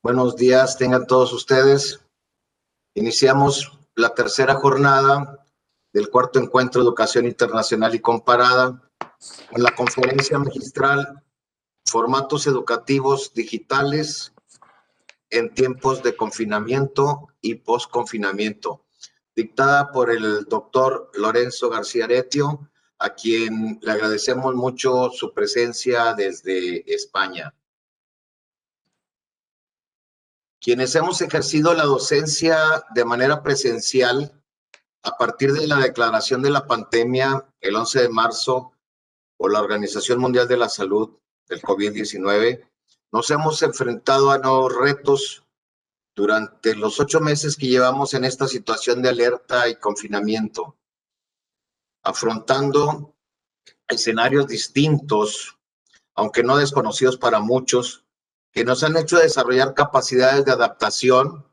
Buenos días, tengan todos ustedes. Iniciamos la tercera jornada del cuarto encuentro de Educación Internacional y Comparada con la conferencia magistral Formatos Educativos Digitales en tiempos de confinamiento y posconfinamiento, dictada por el doctor Lorenzo García Aretio, a quien le agradecemos mucho su presencia desde España. Quienes hemos ejercido la docencia de manera presencial a partir de la declaración de la pandemia el 11 de marzo por la Organización Mundial de la Salud del COVID-19, nos hemos enfrentado a nuevos retos durante los 8 meses que llevamos en esta situación de alerta y confinamiento, afrontando escenarios distintos, aunque no desconocidos para muchos, que nos han hecho desarrollar capacidades de adaptación,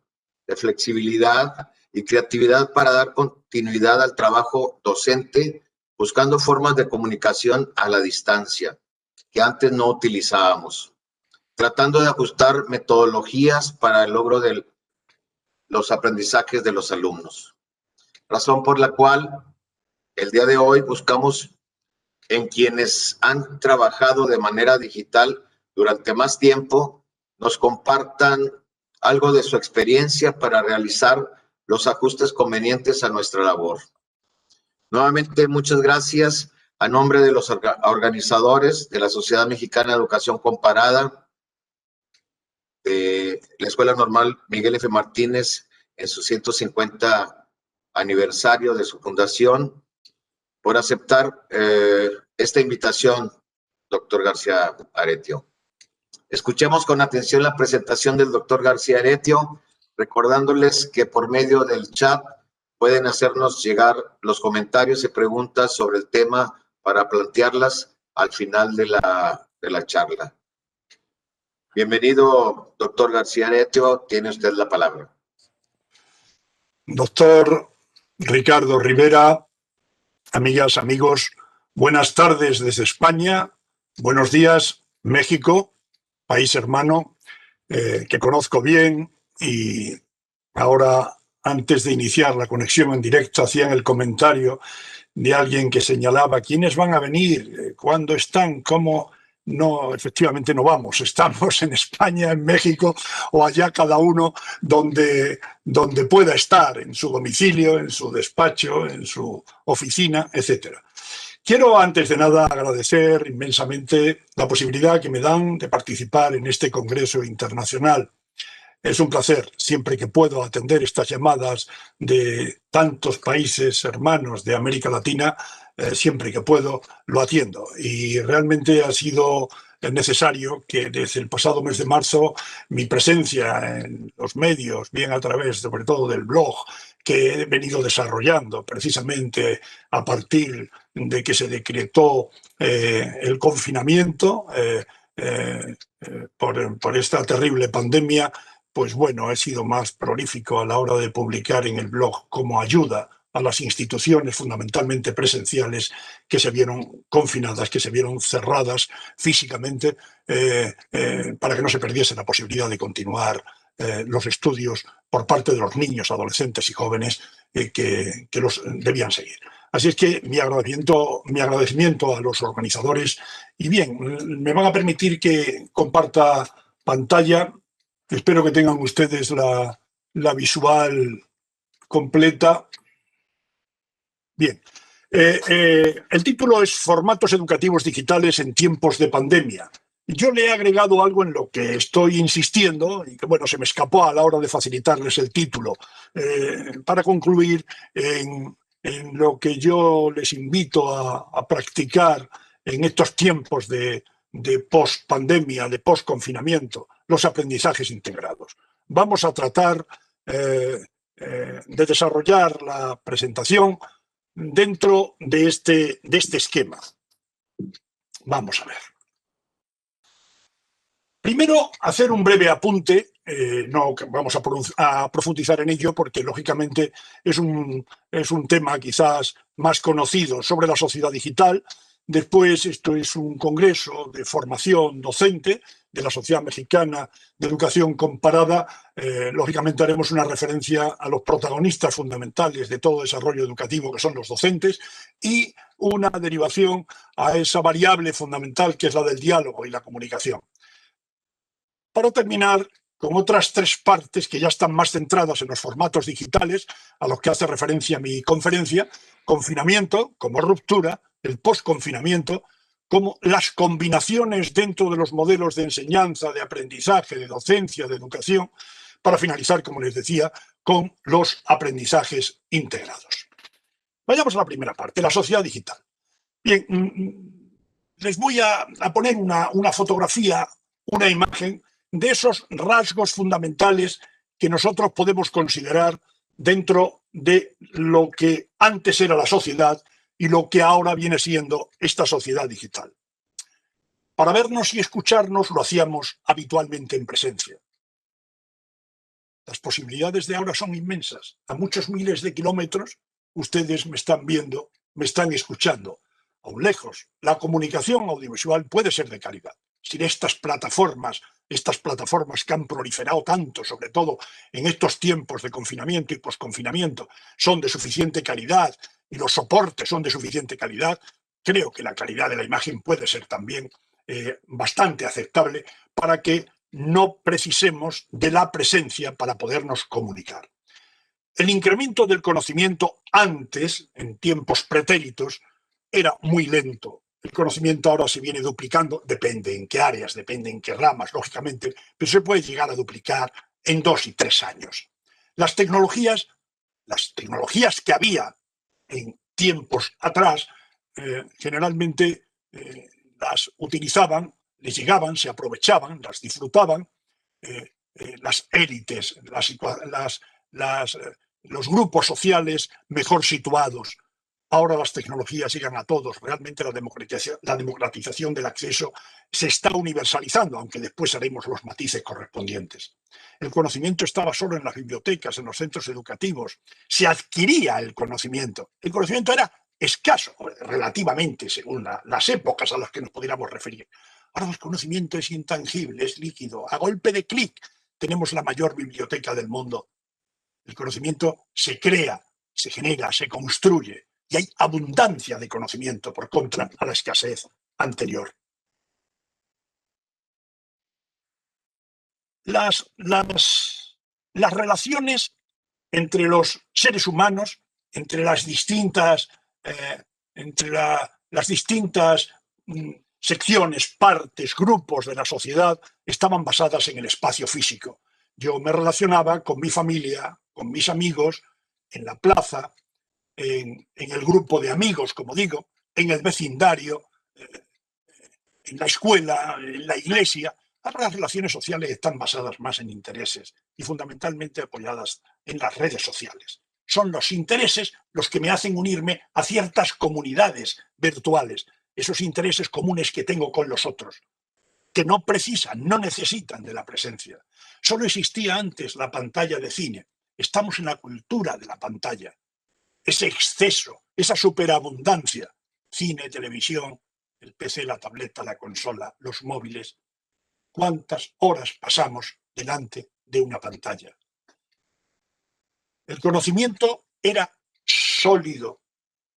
de flexibilidad y creatividad para dar continuidad al trabajo docente, buscando formas de comunicación a la distancia que antes no utilizábamos, tratando de ajustar metodologías para el logro de los aprendizajes de los alumnos. Razón por la cual el día de hoy buscamos en quienes han trabajado de manera digital durante más tiempo, nos compartan algo de su experiencia para realizar los ajustes convenientes a nuestra labor. Nuevamente, muchas gracias a nombre de los organizadores de la Sociedad Mexicana de Educación Comparada, de la Escuela Normal Miguel F. Martínez en su 150 aniversario de su fundación, por aceptar esta invitación, doctor García Aretio. Escuchemos con atención la presentación del doctor García Aretio, recordándoles que por medio del chat pueden hacernos llegar los comentarios y preguntas sobre el tema para plantearlas al final de la charla. Bienvenido, doctor García Aretio, tiene usted la palabra. Doctor Ricardo Rivera, amigas, amigos, buenas tardes desde España, buenos días México, país hermano que conozco bien, y ahora, antes de iniciar la conexión en directo, hacían el comentario de alguien que señalaba quiénes van a venir, cuándo están, cómo. No, efectivamente no vamos, estamos en España, en México o allá cada uno donde pueda estar, en su domicilio, en su despacho, en su oficina, etcétera. Quiero antes de nada agradecer inmensamente la posibilidad que me dan de participar en este Congreso Internacional. Es un placer, siempre que puedo, atender estas llamadas de tantos países hermanos de América Latina, siempre que puedo lo atiendo. Y realmente ha sido necesario que desde el pasado mes de marzo mi presencia en los medios, bien a través sobre todo del blog que he venido desarrollando precisamente a partir de que se decretó el confinamiento por esta terrible pandemia, pues bueno, he sido más prolífico a la hora de publicar en el blog como ayuda a las instituciones fundamentalmente presenciales que se vieron confinadas, que se vieron cerradas físicamente, para que no se perdiese la posibilidad de continuar los estudios por parte de los niños, adolescentes y jóvenes que los debían seguir. Así es que mi agradecimiento a los organizadores. Y bien, me van a permitir que comparta pantalla. Espero que tengan ustedes la visual completa. Bien. El título es Formatos educativos digitales en tiempos de pandemia. Yo le he agregado algo en lo que estoy insistiendo y que, bueno, se me escapó a la hora de facilitarles el título, para concluir en lo que yo les invito a practicar en estos tiempos de post-pandemia, de post-confinamiento, los aprendizajes integrados. Vamos a tratar de desarrollar la presentación dentro de este esquema. Vamos a ver. Primero, hacer un breve apunte, no vamos a profundizar en ello porque lógicamente es un tema quizás más conocido sobre la sociedad digital. Después, esto es un congreso de formación docente, de la Sociedad Mexicana de Educación Comparada, lógicamente haremos una referencia a los protagonistas fundamentales de todo desarrollo educativo, que son los docentes, y una derivación a esa variable fundamental que es la del diálogo y la comunicación. Para terminar, con otras tres partes que ya están más centradas en los formatos digitales, a los que hace referencia mi conferencia: confinamiento como ruptura, el posconfinamiento, como las combinaciones dentro de los modelos de enseñanza, de aprendizaje, de docencia, de educación, para finalizar, como les decía, con los aprendizajes integrados. Vayamos a la primera parte, la sociedad digital. Bien, les voy a poner una fotografía, una imagen de esos rasgos fundamentales que nosotros podemos considerar dentro de lo que antes era la sociedad y lo que ahora viene siendo esta sociedad digital. Para vernos y escucharnos lo hacíamos habitualmente en presencia. Las posibilidades de ahora son inmensas. A muchos miles de kilómetros ustedes me están viendo, me están escuchando. Aún lejos, la comunicación audiovisual puede ser de calidad. Sin estas plataformas que han proliferado tanto, sobre todo en estos tiempos de confinamiento y posconfinamiento, son de suficiente calidad y los soportes son de suficiente calidad, creo que la calidad de la imagen puede ser también bastante aceptable para que no precisemos de la presencia para podernos comunicar. El incremento del conocimiento antes, en tiempos pretéritos, era muy lento. El conocimiento ahora se viene duplicando, depende en qué áreas, depende en qué ramas, lógicamente, pero se puede llegar a duplicar en 2 y 3 años. Las tecnologías que había en tiempos atrás, generalmente las utilizaban, les llegaban, se aprovechaban, las disfrutaban las élites, los grupos sociales mejor situados. Ahora las tecnologías llegan a todos. Realmente la democratización del acceso se está universalizando, aunque después haremos los matices correspondientes. El conocimiento estaba solo en las bibliotecas, en los centros educativos. Se adquiría el conocimiento. El conocimiento era escaso, relativamente, según las épocas a las que nos pudiéramos referir. Ahora el conocimiento es intangible, es líquido. A golpe de clic tenemos la mayor biblioteca del mundo. El conocimiento se crea, se genera, se construye. Y hay abundancia de conocimiento por contra a la escasez anterior. Las relaciones entre los seres humanos, entre las distintas, secciones, partes, grupos de la sociedad, estaban basadas en el espacio físico. Yo me relacionaba con mi familia, con mis amigos, en la plaza, en el grupo de amigos, como digo, en el vecindario, en la escuela, en la iglesia. Ahora las relaciones sociales están basadas más en intereses y fundamentalmente apoyadas en las redes sociales. Son los intereses los que me hacen unirme a ciertas comunidades virtuales, esos intereses comunes que tengo con los otros, que no precisan, no necesitan de la presencia. Solo existía antes la pantalla de cine. Estamos en la cultura de la pantalla. Ese exceso, esa superabundancia, cine, televisión, el PC, la tableta, la consola, los móviles. ¿Cuántas horas pasamos delante de una pantalla? El conocimiento era sólido,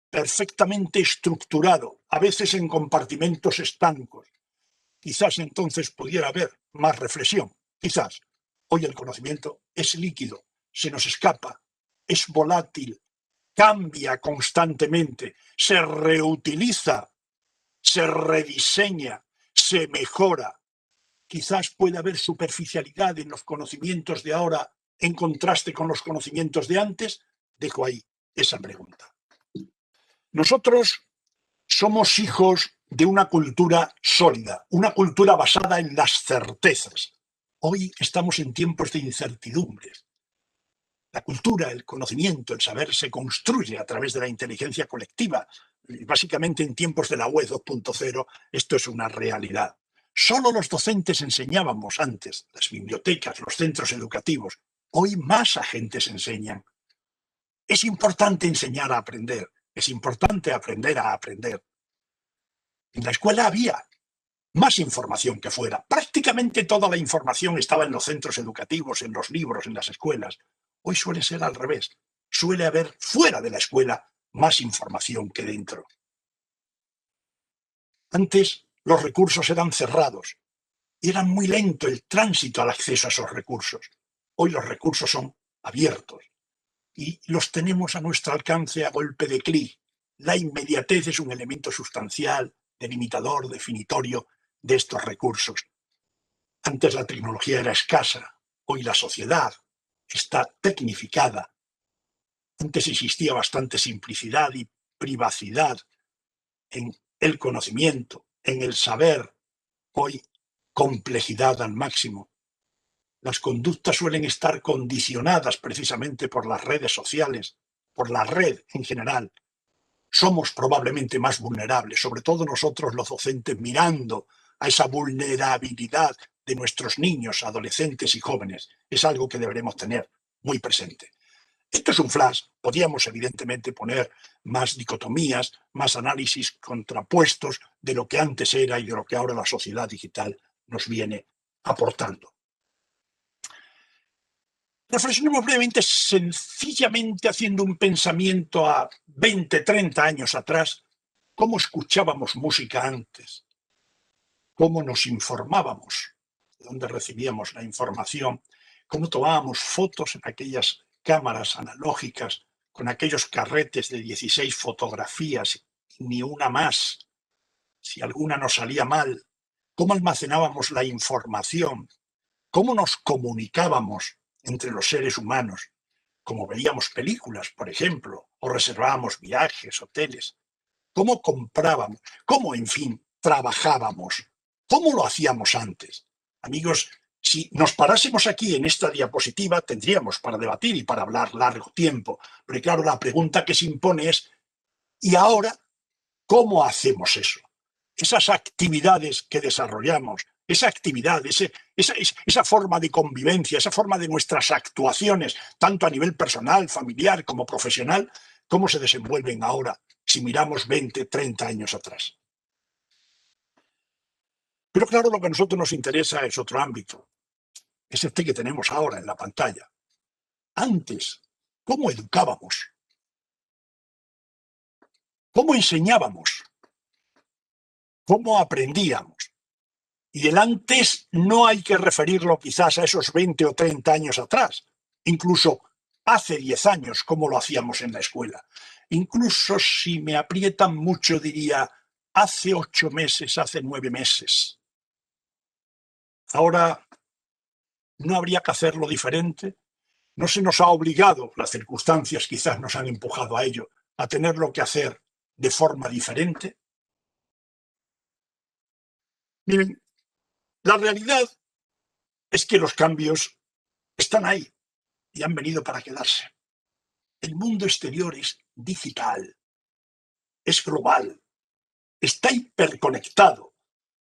perfectamente estructurado, a veces en compartimentos estancos. Quizás entonces pudiera haber más reflexión, quizás. Hoy el conocimiento es líquido, se nos escapa, es volátil, cambia constantemente, se reutiliza, se rediseña, se mejora. Quizás pueda haber superficialidad en los conocimientos de ahora en contraste con los conocimientos de antes. Dejo ahí esa pregunta. Nosotros somos hijos de una cultura sólida, una cultura basada en las certezas. Hoy estamos en tiempos de incertidumbres. La cultura, el conocimiento, el saber se construye a través de la inteligencia colectiva. Y básicamente en tiempos de la web 2.0 esto es una realidad. Solo los docentes enseñábamos antes, las bibliotecas, los centros educativos. Hoy más agentes enseñan. Es importante enseñar a aprender. Es importante aprender a aprender. En la escuela había más información que fuera. Prácticamente toda la información estaba en los centros educativos, en los libros, en las escuelas. Hoy suele ser al revés. Suele haber fuera de la escuela más información que dentro. Antes los recursos eran cerrados y era muy lento el tránsito al acceso a esos recursos. Hoy los recursos son abiertos y los tenemos a nuestro alcance a golpe de clic. La inmediatez es un elemento sustancial, delimitador, definitorio de estos recursos. Antes la tecnología era escasa, hoy la sociedad está tecnificada. Antes existía bastante simplicidad y privacidad en el conocimiento, en el saber. Hoy complejidad al máximo. Las conductas suelen estar condicionadas precisamente por las redes sociales, por la red en general. Somos probablemente más vulnerables, sobre todo nosotros los docentes, mirando a esa vulnerabilidad de nuestros niños, adolescentes y jóvenes. Es algo que deberemos tener muy presente. Esto es un flash. Podríamos evidentemente poner más dicotomías, más análisis contrapuestos de lo que antes era y de lo que ahora la sociedad digital nos viene aportando. Reflexionemos brevemente, sencillamente haciendo un pensamiento a 20, 30 años atrás, cómo escuchábamos música antes, cómo nos informábamos, de dónde recibíamos la información, cómo tomábamos fotos en aquellas cámaras analógicas con aquellos carretes de 16 fotografías, ni una más, si alguna nos salía mal, cómo almacenábamos la información, cómo nos comunicábamos entre los seres humanos, como veíamos películas, por ejemplo, o reservábamos viajes, hoteles, cómo comprábamos, cómo, en fin, trabajábamos, cómo lo hacíamos antes. Amigos, si nos parásemos aquí en esta diapositiva, tendríamos para debatir y para hablar largo tiempo, pero claro, la pregunta que se impone es, ¿y ahora cómo hacemos eso? Esas actividades que desarrollamos, esa actividad, esa forma de convivencia, esa forma de nuestras actuaciones, tanto a nivel personal, familiar como profesional, ¿cómo se desenvuelven ahora si miramos 20, 30 años atrás? Pero claro, lo que a nosotros nos interesa es otro ámbito, es este que tenemos ahora en la pantalla. Antes, ¿cómo educábamos? ¿Cómo enseñábamos? ¿Cómo aprendíamos? Y el antes no hay que referirlo quizás a esos 20 o 30 años atrás, incluso hace 10 años, como lo hacíamos en la escuela. Incluso si me aprietan mucho, diría, hace 8 meses, hace 9 meses. Ahora no habría que hacerlo diferente. No se nos ha obligado, las circunstancias quizás nos han empujado a ello, a tenerlo que hacer de forma diferente. Miren, la realidad es que los cambios están ahí y han venido para quedarse. El mundo exterior es digital, es global, está hiperconectado.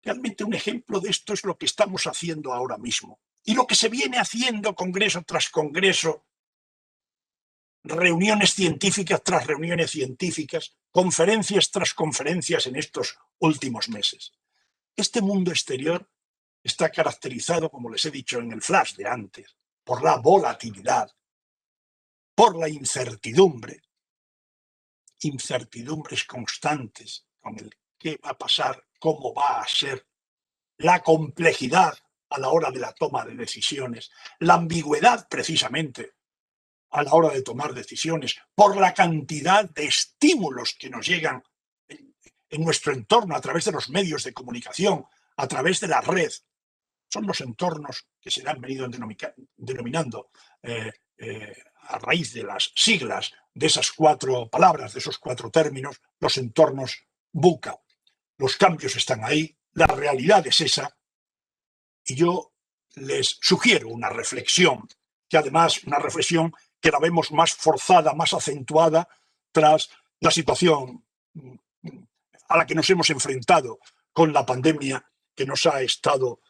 Realmente un ejemplo de esto es lo que estamos haciendo ahora mismo. Y lo que se viene haciendo congreso tras congreso, reuniones científicas tras reuniones científicas, conferencias tras conferencias en estos últimos meses. Este mundo exterior está caracterizado, como les he dicho en el flash de antes, por la volatilidad, por la incertidumbre, incertidumbres constantes con el qué va a pasar, cómo va a ser, la complejidad a la hora de la toma de decisiones, la ambigüedad precisamente a la hora de tomar decisiones, por la cantidad de estímulos que nos llegan en nuestro entorno a través de los medios de comunicación, a través de la red. Son los entornos que se han venido denominando a raíz de las siglas de esas 4 palabras, de esos 4 términos, los entornos VUCA. Los cambios están ahí, la realidad es esa, y yo les sugiero una reflexión, que además una reflexión que la vemos más forzada, más acentuada tras la situación a la que nos hemos enfrentado con la pandemia que nos ha estado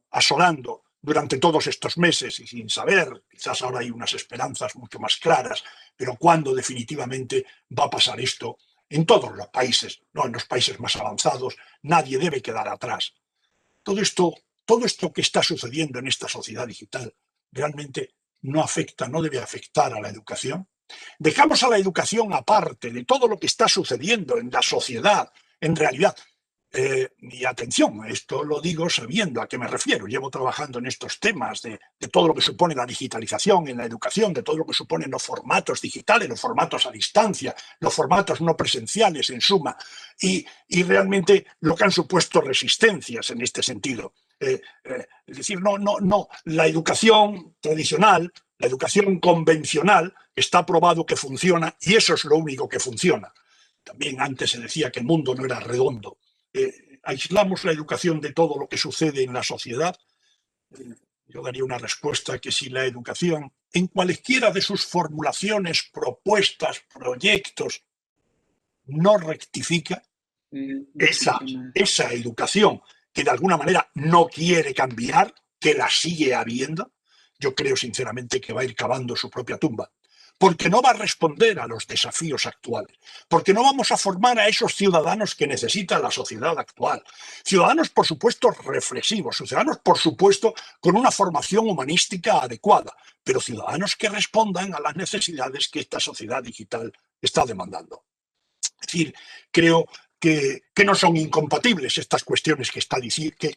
asolando durante todos estos meses y sin saber, quizás ahora hay unas esperanzas mucho más claras, pero cuándo definitivamente va a pasar esto, en todos los países, no en los países más avanzados, nadie debe quedar atrás. Todo esto que está sucediendo en esta sociedad digital realmente no afecta, no debe afectar a la educación. Dejamos a la educación aparte de todo lo que está sucediendo en la sociedad, en realidad. Y atención, esto lo digo sabiendo a qué me refiero. Llevo trabajando en estos temas de todo lo que supone la digitalización en la educación, de todo lo que suponen los formatos digitales, los formatos a distancia, los formatos no presenciales, en suma, y realmente lo que han supuesto resistencias en este sentido. Es decir, no, la educación tradicional, la educación convencional, está probado que funciona y eso es lo único que funciona. También antes se decía que el mundo no era redondo. Aislamos la educación de todo lo que sucede en la sociedad. Yo daría una respuesta que si la educación, en cualesquiera de sus formulaciones, propuestas, proyectos, no rectifica, esa educación que de alguna manera no quiere cambiar, que la sigue habiendo, yo creo sinceramente que va a ir cavando su propia tumba. Porque no va a responder a los desafíos actuales, porque no vamos a formar a esos ciudadanos que necesita la sociedad actual. Ciudadanos, por supuesto, reflexivos, ciudadanos, por supuesto, con una formación humanística adecuada, pero ciudadanos que respondan a las necesidades que esta sociedad digital está demandando. Es decir, creo que no son incompatibles estas cuestiones que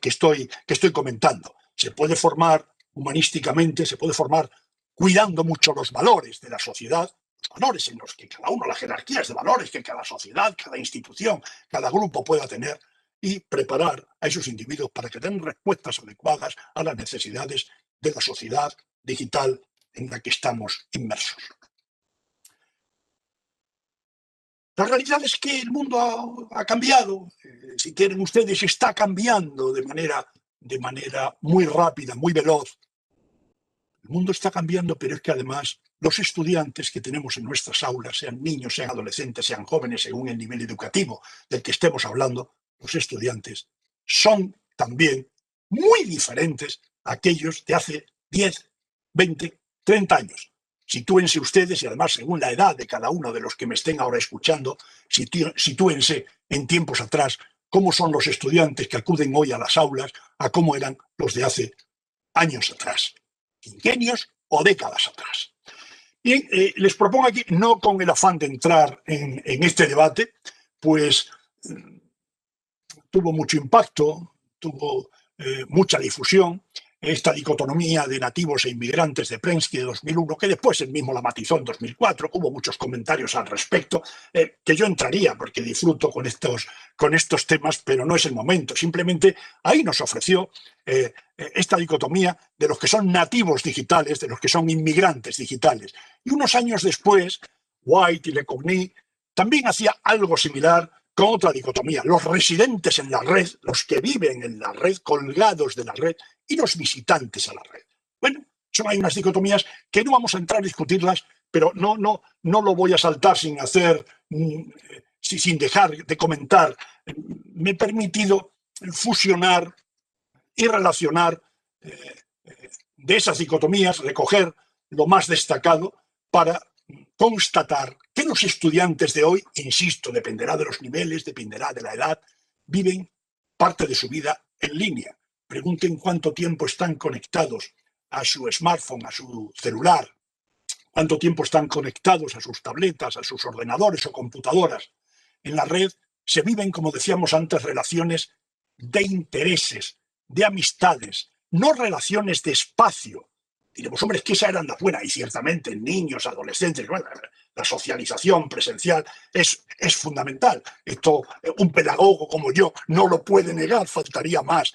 estoy comentando. Se puede formar humanísticamente, se puede formar cuidando mucho los valores de la sociedad, los valores en los que cada uno, las jerarquías de valores que cada sociedad, cada institución, cada grupo pueda tener, y preparar a esos individuos para que den respuestas adecuadas a las necesidades de la sociedad digital en la que estamos inmersos. La realidad es que el mundo ha cambiado. Si quieren ustedes, está cambiando de manera muy rápida, muy veloz. El mundo está cambiando, pero es que además los estudiantes que tenemos en nuestras aulas, sean niños, sean adolescentes, sean jóvenes, según el nivel educativo del que estemos hablando, los estudiantes son también muy diferentes a aquellos de hace 10, 20, 30 años. Sitúense ustedes, y además según la edad de cada uno de los que me estén ahora escuchando, sitúense en tiempos atrás cómo son los estudiantes que acuden hoy a las aulas a cómo eran los de hace años atrás, quinquenios o décadas atrás. Bien, les propongo aquí, no con el afán de entrar en este debate, pues tuvo mucho impacto, tuvo mucha difusión, esta dicotomía de nativos e inmigrantes de Prensky de 2001, que después él mismo la matizó en 2004, hubo muchos comentarios al respecto, que yo entraría porque disfruto con estos temas, pero no es el momento. Simplemente ahí nos ofreció esta dicotomía de los que son nativos digitales, de los que son inmigrantes digitales. Y unos años después, White y Lecogny también hacía algo similar con otra dicotomía: los residentes en la red, los que viven en la red, colgados de la red, y los visitantes a la red. Bueno, hay unas dicotomías que no vamos a entrar a discutirlas, pero no lo voy a saltar sin dejar de comentar. Me he permitido fusionar y relacionar de esas dicotomías, recoger lo más destacado para constatar que los estudiantes de hoy, insisto, dependerá de los niveles, dependerá de la edad, viven parte de su vida en línea. Pregunten cuánto tiempo están conectados a su smartphone, a su celular, cuánto tiempo están conectados a sus tabletas, a sus ordenadores o computadoras. En la red se viven, como decíamos antes, relaciones de intereses, de amistades, no relaciones de espacio. Diremos, hombre, es que esa eran las buenas, y ciertamente en niños, adolescentes, bueno, la socialización presencial es fundamental. Esto, un pedagogo como yo no lo puede negar, faltaría más.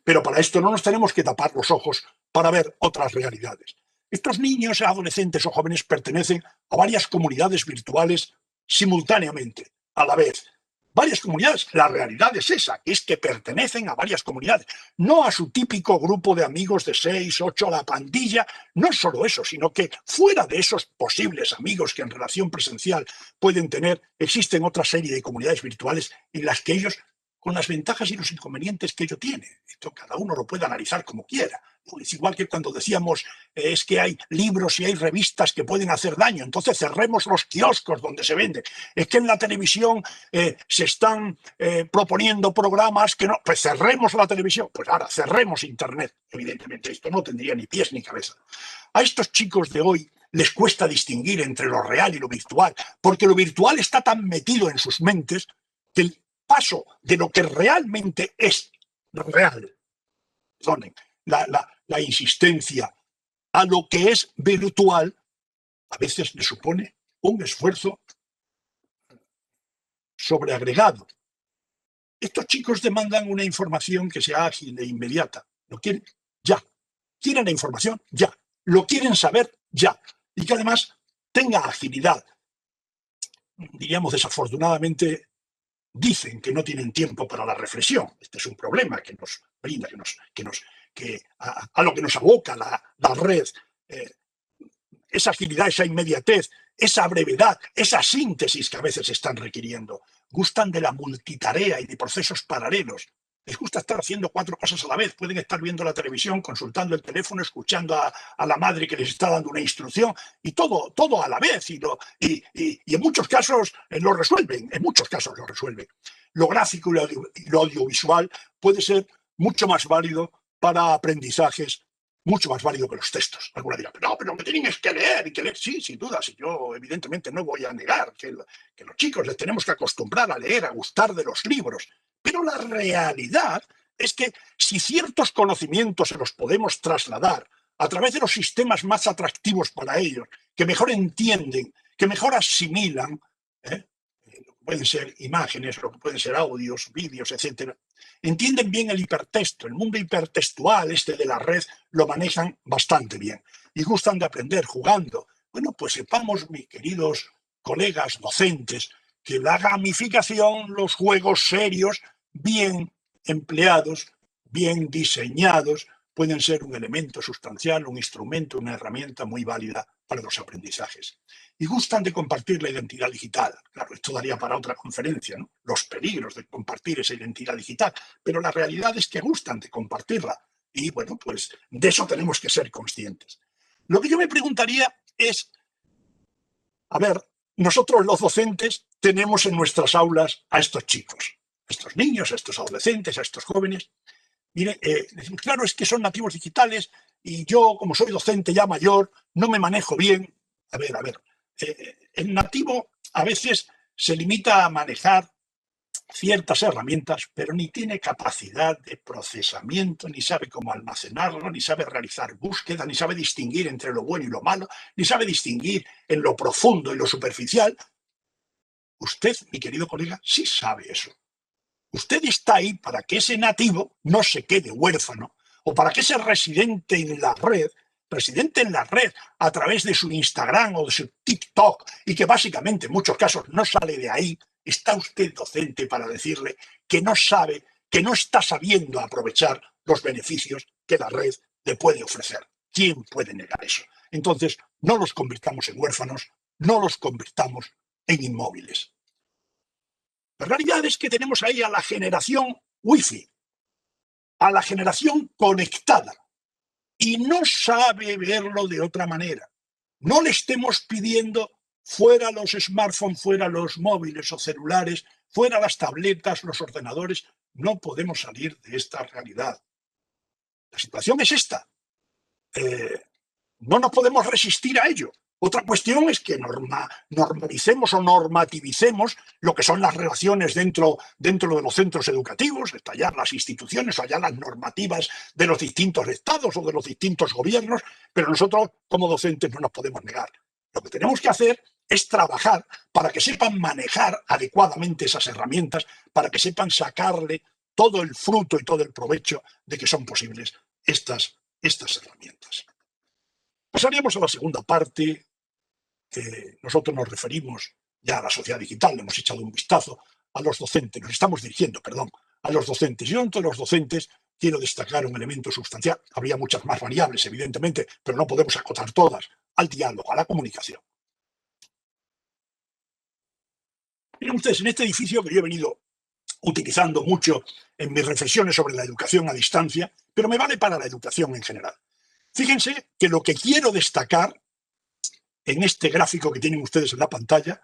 Pero para esto no nos tenemos que tapar los ojos para ver otras realidades. Estos niños, adolescentes o jóvenes pertenecen a varias comunidades virtuales simultáneamente, a la vez. Varias comunidades. La realidad es esa, es que pertenecen a varias comunidades, no a su típico grupo de amigos de 6, 8, la pandilla. No solo eso, sino que fuera de esos posibles amigos que en relación presencial pueden tener, existen otra serie de comunidades virtuales en las que ellos con las ventajas y los inconvenientes que ello tiene. Esto cada uno lo puede analizar como quiera. Es igual que cuando decíamos es que hay libros y hay revistas que pueden hacer daño, entonces cerremos los kioscos donde se vende. Es que en la televisión se están proponiendo programas que no, pues cerremos la televisión. Pues ahora cerremos Internet. Evidentemente esto no tendría ni pies ni cabeza. A estos chicos de hoy les cuesta distinguir entre lo real y lo virtual, porque lo virtual está tan metido en sus mentes que el paso de lo que realmente es real, perdonen, la insistencia a lo que es virtual, a veces le supone un esfuerzo sobreagregado. Estos chicos demandan una información que sea ágil e inmediata. Lo quieren ya. Quieren la información ya. Lo quieren saber ya. Y que además tenga agilidad. Diríamos, desafortunadamente, dicen que no tienen tiempo para la reflexión. Este es un problema que nos brinda, a lo que nos aboca la red. Esa agilidad, esa inmediatez, esa brevedad, esa síntesis que a veces están requiriendo. Gustan de la multitarea y de procesos paralelos. Les gusta estar haciendo 4 cosas a la vez. Pueden estar viendo la televisión, consultando el teléfono, escuchando a la madre que les está dando una instrucción y todo a la vez. Y en muchos casos lo resuelven. En muchos casos lo resuelven. Lo gráfico y lo audiovisual puede ser mucho más válido para aprendizajes, mucho más válido que los textos. Alguna dirá, pero me tienen que leer y que leer. Sí, sin duda. Si yo evidentemente no voy a negar que los chicos les tenemos que acostumbrar a leer, a gustar de los libros. Pero la realidad es que si ciertos conocimientos se los podemos trasladar a través de los sistemas más atractivos para ellos, que mejor entienden, que mejor asimilan, lo que pueden ser imágenes, lo que pueden ser audios, vídeos, etcétera, entienden bien el hipertexto, el mundo hipertextual de la red lo manejan bastante bien y gustan de aprender jugando. Bueno, pues sepamos, mis queridos colegas docentes, que la gamificación, los juegos serios, bien empleados, bien diseñados, pueden ser un elemento sustancial, un instrumento, una herramienta muy válida para los aprendizajes. Y gustan de compartir la identidad digital. Claro, esto daría para otra conferencia, ¿no? Los peligros de compartir esa identidad digital. Pero la realidad es que gustan de compartirla. Y bueno, pues de eso tenemos que ser conscientes. Lo que yo me preguntaría es, a ver, nosotros los docentes tenemos en nuestras aulas a estos chicos, a estos niños, a estos adolescentes, a estos jóvenes. Mire, claro, es que son nativos digitales y yo, como soy docente ya mayor, no me manejo bien. A ver, el nativo a veces se limita a manejar ciertas herramientas, pero ni tiene capacidad de procesamiento, ni sabe cómo almacenarlo, ni sabe realizar búsqueda, ni sabe distinguir entre lo bueno y lo malo, ni sabe distinguir en lo profundo y lo superficial. Usted, mi querido colega, sí sabe eso. Usted está ahí para que ese nativo no se quede huérfano, o para que ese residente en la red a través de su Instagram o de su TikTok, y que básicamente en muchos casos no sale de ahí, está usted docente para decirle que no sabe, que no está sabiendo aprovechar los beneficios que la red le puede ofrecer. ¿Quién puede negar eso? Entonces, no los convirtamos en huérfanos, no los convirtamos en inmóviles. La realidad es que tenemos ahí a la generación Wi-Fi, a la generación conectada, y no sabe verlo de otra manera. No le estemos pidiendo fuera los smartphones, fuera los móviles o celulares, fuera las tabletas, los ordenadores. No podemos salir de esta realidad. La situación es esta. No nos podemos resistir a ello. Otra cuestión es que normalicemos o normativicemos lo que son las relaciones dentro de los centros educativos, estallar las instituciones o hallar las normativas de los distintos estados o de los distintos gobiernos, pero nosotros como docentes no nos podemos negar. Lo que tenemos que hacer es trabajar para que sepan manejar adecuadamente esas herramientas, para que sepan sacarle todo el fruto y todo el provecho de que son posibles estas herramientas. Pasaríamos a la segunda parte. Nosotros nos referimos ya a la sociedad digital, le hemos echado un vistazo a los docentes, nos estamos dirigiendo, a los docentes. Y dentro de los docentes quiero destacar un elemento sustancial. Habría muchas más variables, evidentemente, pero no podemos acotar todas, al diálogo, a la comunicación. Miren ustedes, en este edificio que yo he venido utilizando mucho en mis reflexiones sobre la educación a distancia, pero me vale para la educación en general. Fíjense que lo que quiero destacar en este gráfico que tienen ustedes en la pantalla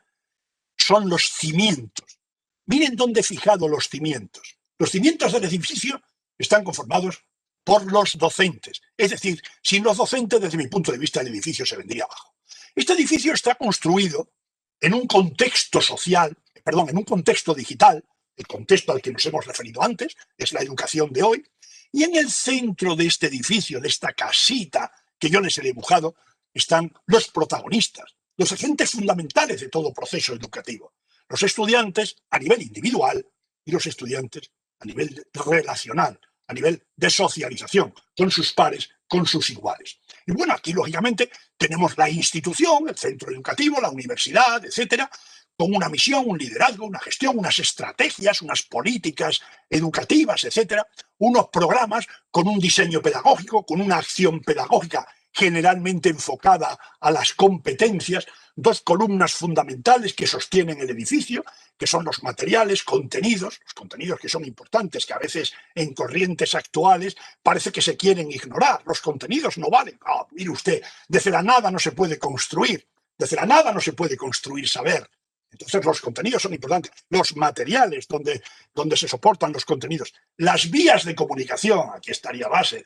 son los cimientos. Miren dónde he fijado los cimientos. Los cimientos del edificio están conformados por los docentes. Es decir, sin los docentes, desde mi punto de vista, el edificio se vendría abajo. Este edificio está construido en un contexto social, en un contexto digital, el contexto al que nos hemos referido antes, es la educación de hoy, y en el centro de este edificio, de esta casita que yo les he dibujado, están los protagonistas, los agentes fundamentales de todo proceso educativo. Los estudiantes a nivel individual y los estudiantes a nivel relacional, a nivel de socialización con sus pares, con sus iguales. Y bueno, aquí lógicamente tenemos la institución, el centro educativo, la universidad, etcétera, con una misión, un liderazgo, una gestión, unas estrategias, unas políticas educativas, etcétera, unos programas con un diseño pedagógico, con una acción pedagógica generalmente enfocada a las competencias, dos columnas fundamentales que sostienen el edificio, que son los materiales, los contenidos que son importantes, que a veces en corrientes actuales parece que se quieren ignorar. Los contenidos no valen. Mire usted, desde la nada no se puede construir, desde la nada no se puede construir saber. Entonces los contenidos son importantes, los materiales donde se soportan los contenidos, las vías de comunicación, aquí estaría base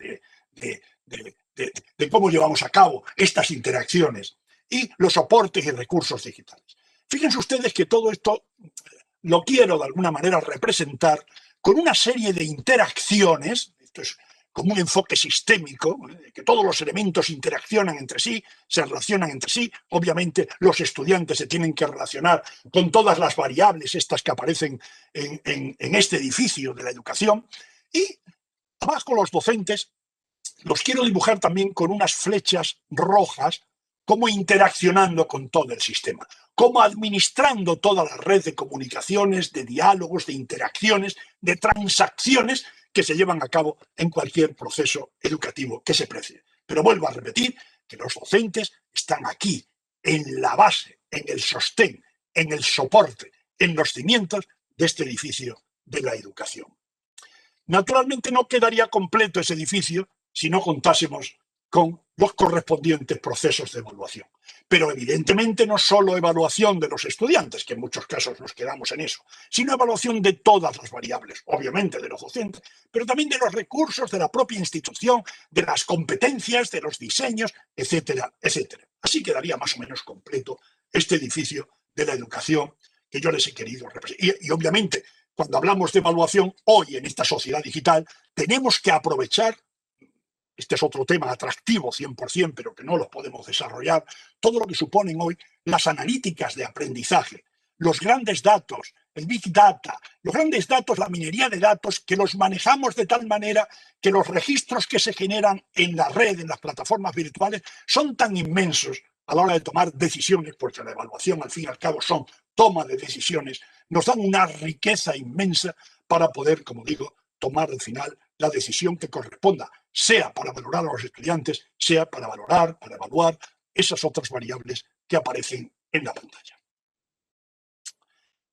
de cómo llevamos a cabo estas interacciones, y los soportes y recursos digitales. Fíjense ustedes que todo esto lo quiero de alguna manera representar con una serie de interacciones, esto es como un enfoque sistémico, que todos los elementos interaccionan entre sí, se relacionan entre sí. Obviamente los estudiantes se tienen que relacionar con todas las variables estas que aparecen en este edificio de la educación, y abajo los docentes los quiero dibujar también con unas flechas rojas, como interaccionando con todo el sistema, como administrando toda la red de comunicaciones, de diálogos, de interacciones, de transacciones que se llevan a cabo en cualquier proceso educativo que se precie. Pero vuelvo a repetir que los docentes están aquí, en la base, en el sostén, en el soporte, en los cimientos de este edificio de la educación. Naturalmente no quedaría completo ese edificio si no contásemos con los correspondientes procesos de evaluación. Pero evidentemente no solo evaluación de los estudiantes, que en muchos casos nos quedamos en eso, sino evaluación de todas las variables, obviamente de los docentes, pero también de los recursos de la propia institución, de las competencias, de los diseños, etcétera, etcétera. Así quedaría más o menos completo este edificio de la educación que yo les he querido representar. Y obviamente, cuando hablamos de evaluación, hoy en esta sociedad digital, tenemos que aprovechar, este es otro tema atractivo 100%, pero que no lo podemos desarrollar, todo lo que suponen hoy las analíticas de aprendizaje, los grandes datos, el Big Data, los grandes datos, la minería de datos, que los manejamos de tal manera que los registros que se generan en la red, en las plataformas virtuales, son tan inmensos a la hora de tomar decisiones, porque la evaluación al fin y al cabo son toma de decisiones, nos dan una riqueza inmensa para poder, como digo, tomar al final la decisión que corresponda, sea para valorar a los estudiantes, sea para evaluar esas otras variables que aparecen en la pantalla.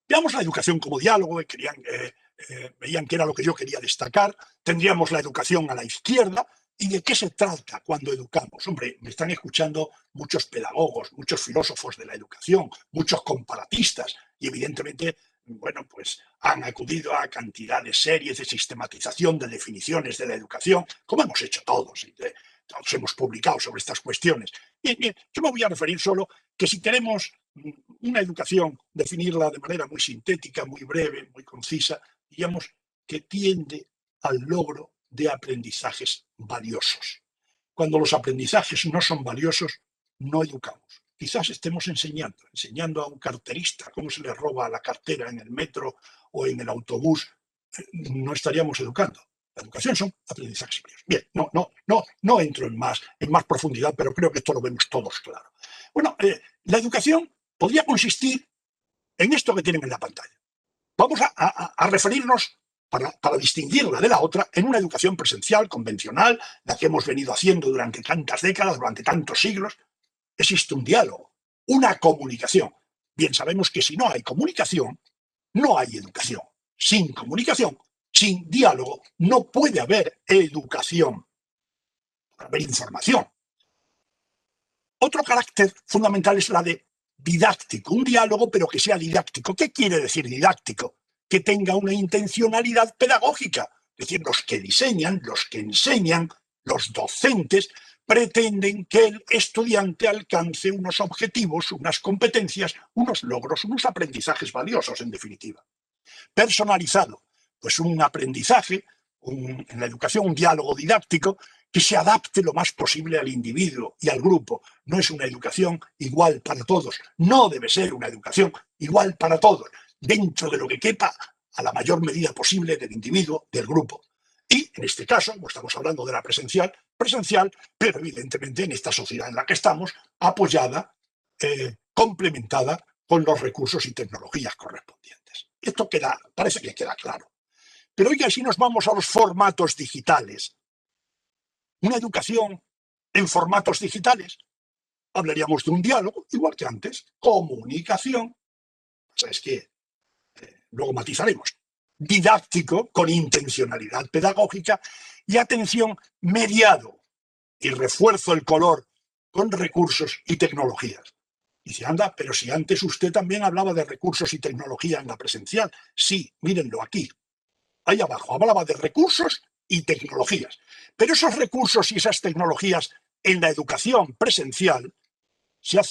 Veamos la educación como diálogo, veían que era lo que yo quería destacar. Tendríamos la educación a la izquierda. ¿Y de qué se trata cuando educamos? Hombre, me están escuchando muchos pedagogos, muchos filósofos de la educación, muchos comparatistas, y evidentemente, bueno, pues han acudido a cantidad de series de sistematización de definiciones de la educación, como hemos hecho todos, y todos hemos publicado sobre estas cuestiones. Bien, yo me voy a referir solo que si queremos una educación, definirla de manera muy sintética, muy breve, muy concisa, digamos que tiende al logro de aprendizajes valiosos. Cuando los aprendizajes no son valiosos, no educamos. Quizás estemos enseñando a un carterista cómo se le roba la cartera en el metro o en el autobús, no estaríamos educando. La educación son aprendizajes valiosos. Bien, no entro en más profundidad, pero creo que esto lo vemos todos claro. Bueno, la educación podría consistir en esto que tienen en la pantalla. Vamos a referirnos, para distinguirla de la otra, en una educación presencial, convencional, la que hemos venido haciendo durante tantas décadas, durante tantos siglos. Existe un diálogo, una comunicación. Bien, sabemos que si no hay comunicación, no hay educación. Sin comunicación, sin diálogo, no puede haber educación, puede haber información. Otro carácter fundamental es la de didáctico, un diálogo pero que sea didáctico. ¿Qué quiere decir didáctico? Que tenga una intencionalidad pedagógica. Es decir, los que diseñan, los que enseñan, los docentes, pretenden que el estudiante alcance unos objetivos, unas competencias, unos logros, unos aprendizajes valiosos, en definitiva. Personalizado, pues un aprendizaje, en la educación un diálogo didáctico que se adapte lo más posible al individuo y al grupo. No es una educación igual para todos, no debe ser una educación igual para todos, dentro de lo que quepa a la mayor medida posible del individuo, del grupo. Y en este caso, como estamos hablando de la presencial, pero evidentemente en esta sociedad en la que estamos, apoyada, complementada con los recursos y tecnologías correspondientes. Esto parece que queda claro. Pero oiga, si nos vamos a los formatos digitales, una educación en formatos digitales, hablaríamos de un diálogo, igual que antes, comunicación, ¿sabes qué? Luego matizaremos, didáctico, con intencionalidad pedagógica, y atención, mediado, y refuerzo el color con recursos y tecnologías. Y dice, anda, pero si antes usted también hablaba de recursos y tecnología en la presencial. Sí, mírenlo aquí. Ahí abajo hablaba de recursos y tecnologías. Pero esos recursos y esas tecnologías en la educación presencial se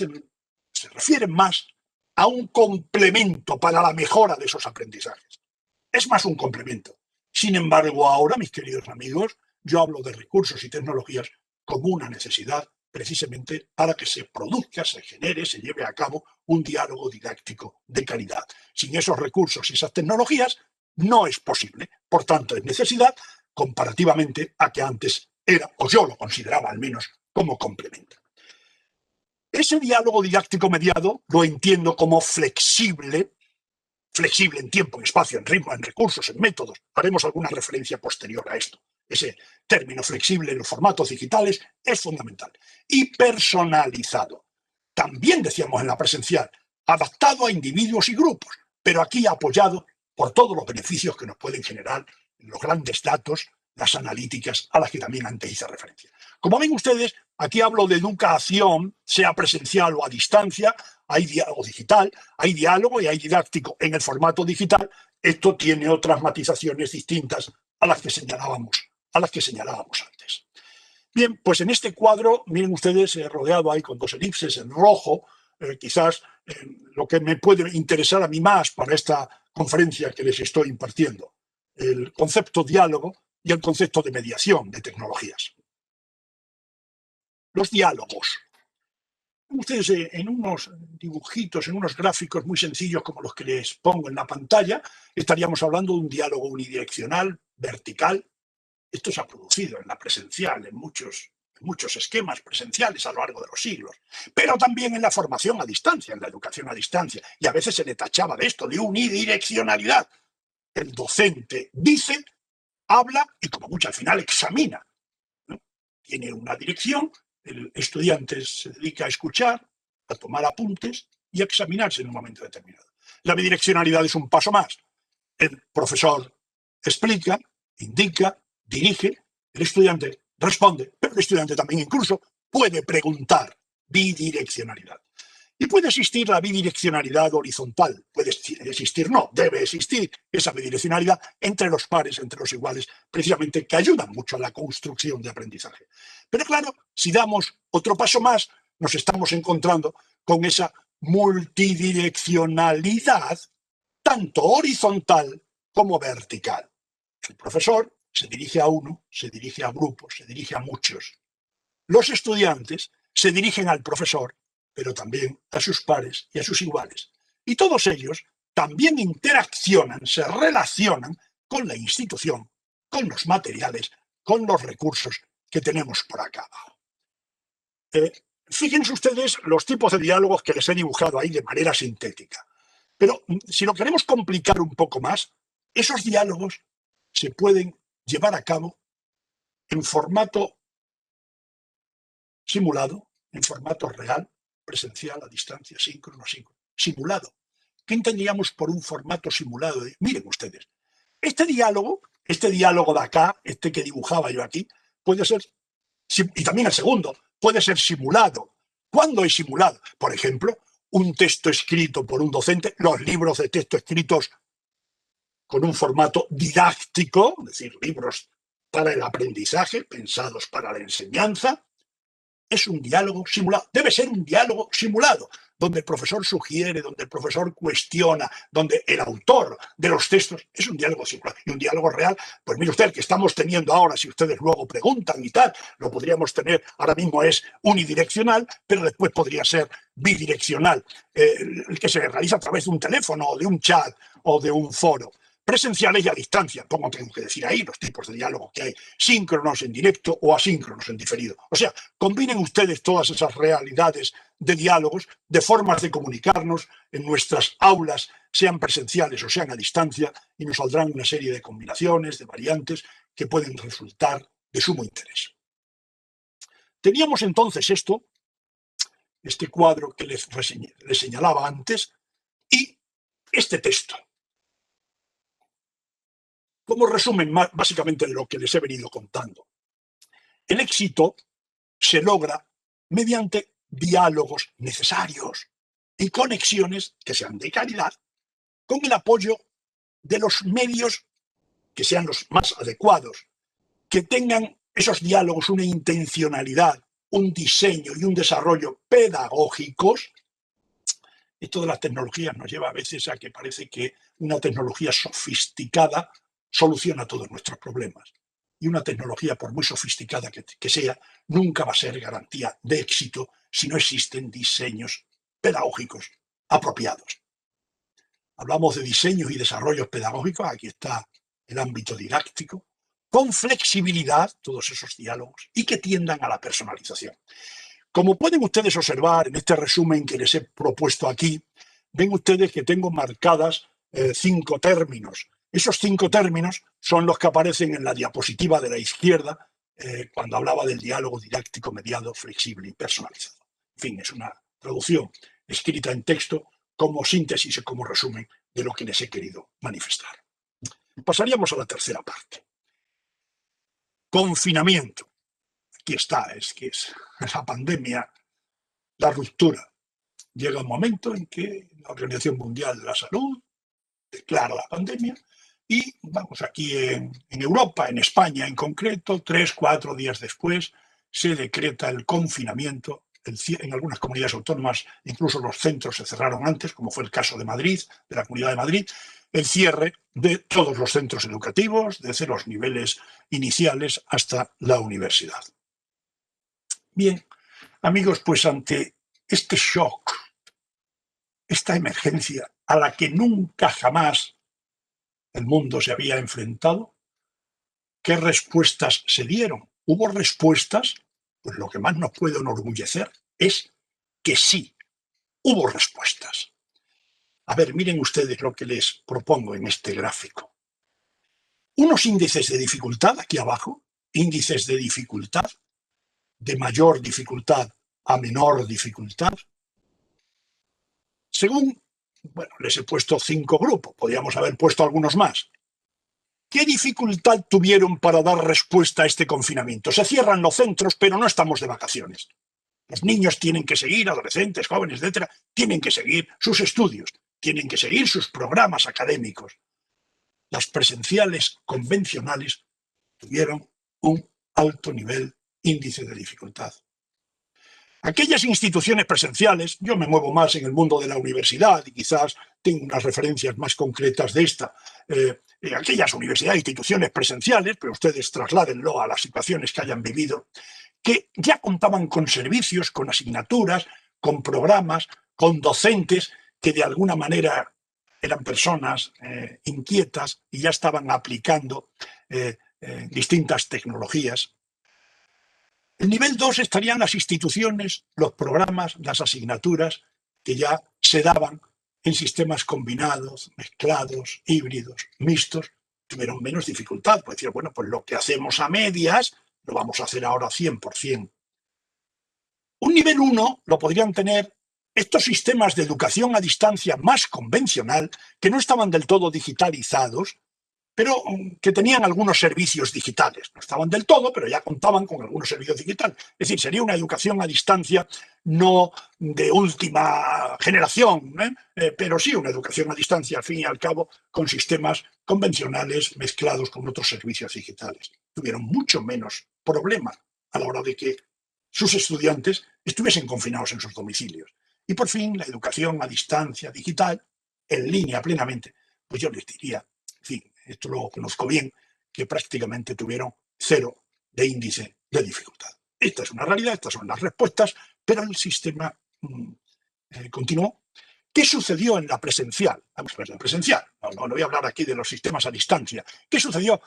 refieren más a un complemento para la mejora de esos aprendizajes. Es más un complemento. Sin embargo, ahora, mis queridos amigos, yo hablo de recursos y tecnologías como una necesidad precisamente para que se produzca, se genere, se lleve a cabo un diálogo didáctico de calidad. Sin esos recursos y esas tecnologías no es posible. Por tanto, es necesidad comparativamente a que antes era, o yo lo consideraba al menos, como complemento. Ese diálogo didáctico mediado lo entiendo como flexible en tiempo, en espacio, en ritmo, en recursos, en métodos. Haremos alguna referencia posterior a esto. Ese término flexible en los formatos digitales es fundamental. Y personalizado. También decíamos en la presencial, adaptado a individuos y grupos, pero aquí apoyado por todos los beneficios que nos pueden generar los grandes datos, las analíticas a las que también antes hice referencia. Como ven ustedes, aquí hablo de educación, sea presencial o a distancia, hay diálogo digital, hay diálogo y hay didáctico en el formato digital. Esto tiene otras matizaciones distintas a las que señalábamos antes. Bien, pues en este cuadro, miren ustedes, rodeado ahí con dos elipses en rojo, quizás lo que me puede interesar a mí más para esta conferencia que les estoy impartiendo, el concepto diálogo y el concepto de mediación de tecnologías. Los diálogos. Ustedes en unos dibujitos, en unos gráficos muy sencillos como los que les pongo en la pantalla, estaríamos hablando de un diálogo unidireccional, vertical. Esto se ha producido en la presencial, en muchos esquemas presenciales a lo largo de los siglos, pero también en la formación a distancia, en la educación a distancia. Y a veces se le tachaba de esto, de unidireccionalidad. El docente dice, habla y como mucho al final examina, ¿no? Tiene una dirección, el estudiante se dedica a escuchar, a tomar apuntes y a examinarse en un momento determinado. La bidireccionalidad es un paso más. El profesor explica, indica, dirige, el estudiante responde, pero el estudiante también incluso puede preguntar. Bidireccionalidad. Y puede existir la bidireccionalidad horizontal, puede existir, no, debe existir esa bidireccionalidad entre los pares, entre los iguales, precisamente que ayudan mucho a la construcción de aprendizaje. Pero claro, si damos otro paso más, nos estamos encontrando con esa multidireccionalidad, tanto horizontal como vertical. El profesor se dirige a uno, se dirige a grupos, se dirige a muchos. Los estudiantes se dirigen al profesor, pero también a sus pares y a sus iguales. Y todos ellos también interaccionan, se relacionan con la institución, con los materiales, con los recursos que tenemos por acá. Fíjense ustedes los tipos de diálogos que les he dibujado ahí de manera sintética. Pero si lo queremos complicar un poco más, esos diálogos se pueden llevar a cabo en formato simulado, en formato real, presencial, a distancia, síncrono, simulado. ¿Qué entendíamos por un formato simulado? Miren ustedes, Este diálogo de acá, este que dibujaba yo aquí, puede ser, y también el segundo, puede ser simulado. ¿Cuándo es simulado? Por ejemplo, un texto escrito por un docente, los libros de texto escritos con un formato didáctico, es decir, libros para el aprendizaje, pensados para la enseñanza, es un diálogo simulado. Debe ser un diálogo simulado, donde el profesor sugiere, donde el profesor cuestiona, donde el autor de los textos es un diálogo simulado. Y un diálogo real, pues mire usted, el que estamos teniendo ahora, si ustedes luego preguntan y tal, lo podríamos tener, ahora mismo es unidireccional, pero después podría ser bidireccional, el que se realiza a través de un teléfono o de un chat o de un foro. Presenciales y a distancia, como tengo que decir ahí, los tipos de diálogo que hay, síncronos en directo o asíncronos en diferido. O sea, combinen ustedes todas esas realidades de diálogos, de formas de comunicarnos en nuestras aulas, sean presenciales o sean a distancia, y nos saldrán una serie de combinaciones, de variantes, que pueden resultar de sumo interés. Teníamos entonces este cuadro que les señalaba antes, y este texto. Como resumen básicamente de lo que les he venido contando. El éxito se logra mediante diálogos necesarios y conexiones que sean de calidad, con el apoyo de los medios que sean los más adecuados, que tengan esos diálogos una intencionalidad, un diseño y un desarrollo pedagógicos. Esto de las tecnologías nos lleva a veces a que parece que una tecnología sofisticada soluciona todos nuestros problemas. Y una tecnología, por muy sofisticada que sea, nunca va a ser garantía de éxito si no existen diseños pedagógicos apropiados. Hablamos de diseños y desarrollos pedagógicos, aquí está el ámbito didáctico, con flexibilidad, todos esos diálogos, y que tiendan a la personalización. Como pueden ustedes observar en este resumen que les he propuesto aquí, ven ustedes que tengo marcadas 5 términos. Esos 5 términos son los que aparecen en la diapositiva de la izquierda cuando hablaba del diálogo didáctico mediado, flexible y personalizado. En fin, es una traducción escrita en texto como síntesis y como resumen de lo que les he querido manifestar. Pasaríamos a la tercera parte. Confinamiento. Aquí está, es que es la pandemia, la ruptura. Llega un momento en que la Organización Mundial de la Salud declara la pandemia y vamos, aquí en Europa, en España en concreto, 3-4 días después se decreta el confinamiento. En algunas comunidades autónomas incluso los centros se cerraron antes, como fue el caso de Madrid, de la Comunidad de Madrid, el cierre de todos los centros educativos, desde los niveles iniciales hasta la universidad. Bien, amigos, pues ante este shock, esta emergencia a la que nunca jamás el mundo se había enfrentado, ¿qué respuestas se dieron? ¿Hubo respuestas? Pues lo que más nos puede enorgullecer es que sí, hubo respuestas. A ver, miren ustedes lo que les propongo en este gráfico. Unos índices de dificultad aquí abajo, índices de dificultad, de mayor dificultad a menor dificultad. Según, bueno, les he puesto 5 grupos, podríamos haber puesto algunos más. ¿Qué dificultad tuvieron para dar respuesta a este confinamiento? Se cierran los centros, pero no estamos de vacaciones. Los niños tienen que seguir, adolescentes, jóvenes, etcétera, tienen que seguir sus estudios, tienen que seguir sus programas académicos. Las presenciales convencionales tuvieron un alto nivel índice de dificultad. Aquellas instituciones presenciales, yo me muevo más en el mundo de la universidad y quizás tengo unas referencias más concretas de esta, aquellas universidades, instituciones presenciales, pero ustedes trasládenlo a las situaciones que hayan vivido, que ya contaban con servicios, con asignaturas, con programas, con docentes que de alguna manera eran personas inquietas y ya estaban aplicando distintas tecnologías. El nivel 2 estarían las instituciones, los programas, las asignaturas que ya se daban en sistemas combinados, mezclados, híbridos, mixtos, tuvieron menos dificultad. Puede decir, bueno, pues lo que hacemos a medias lo vamos a hacer ahora 100%. Un nivel 1 lo podrían tener estos sistemas de educación a distancia más convencional, que no estaban del todo digitalizados, pero que tenían algunos servicios digitales. No estaban del todo, pero ya contaban con algunos servicios digitales. Es decir, sería una educación a distancia no de última generación, pero sí una educación a distancia, al fin y al cabo, con sistemas convencionales mezclados con otros servicios digitales. Tuvieron mucho menos problemas a la hora de que sus estudiantes estuviesen confinados en sus domicilios. Y por fin, la educación a distancia digital, en línea plenamente, pues yo les diría, en fin, esto lo conozco bien, que prácticamente tuvieron 0 de índice de dificultad. Esta es una realidad, estas son las respuestas, pero el sistema continuó. ¿Qué sucedió en la presencial? Vamos a ver la presencial. No voy a hablar aquí de los sistemas a distancia. ¿Qué sucedió?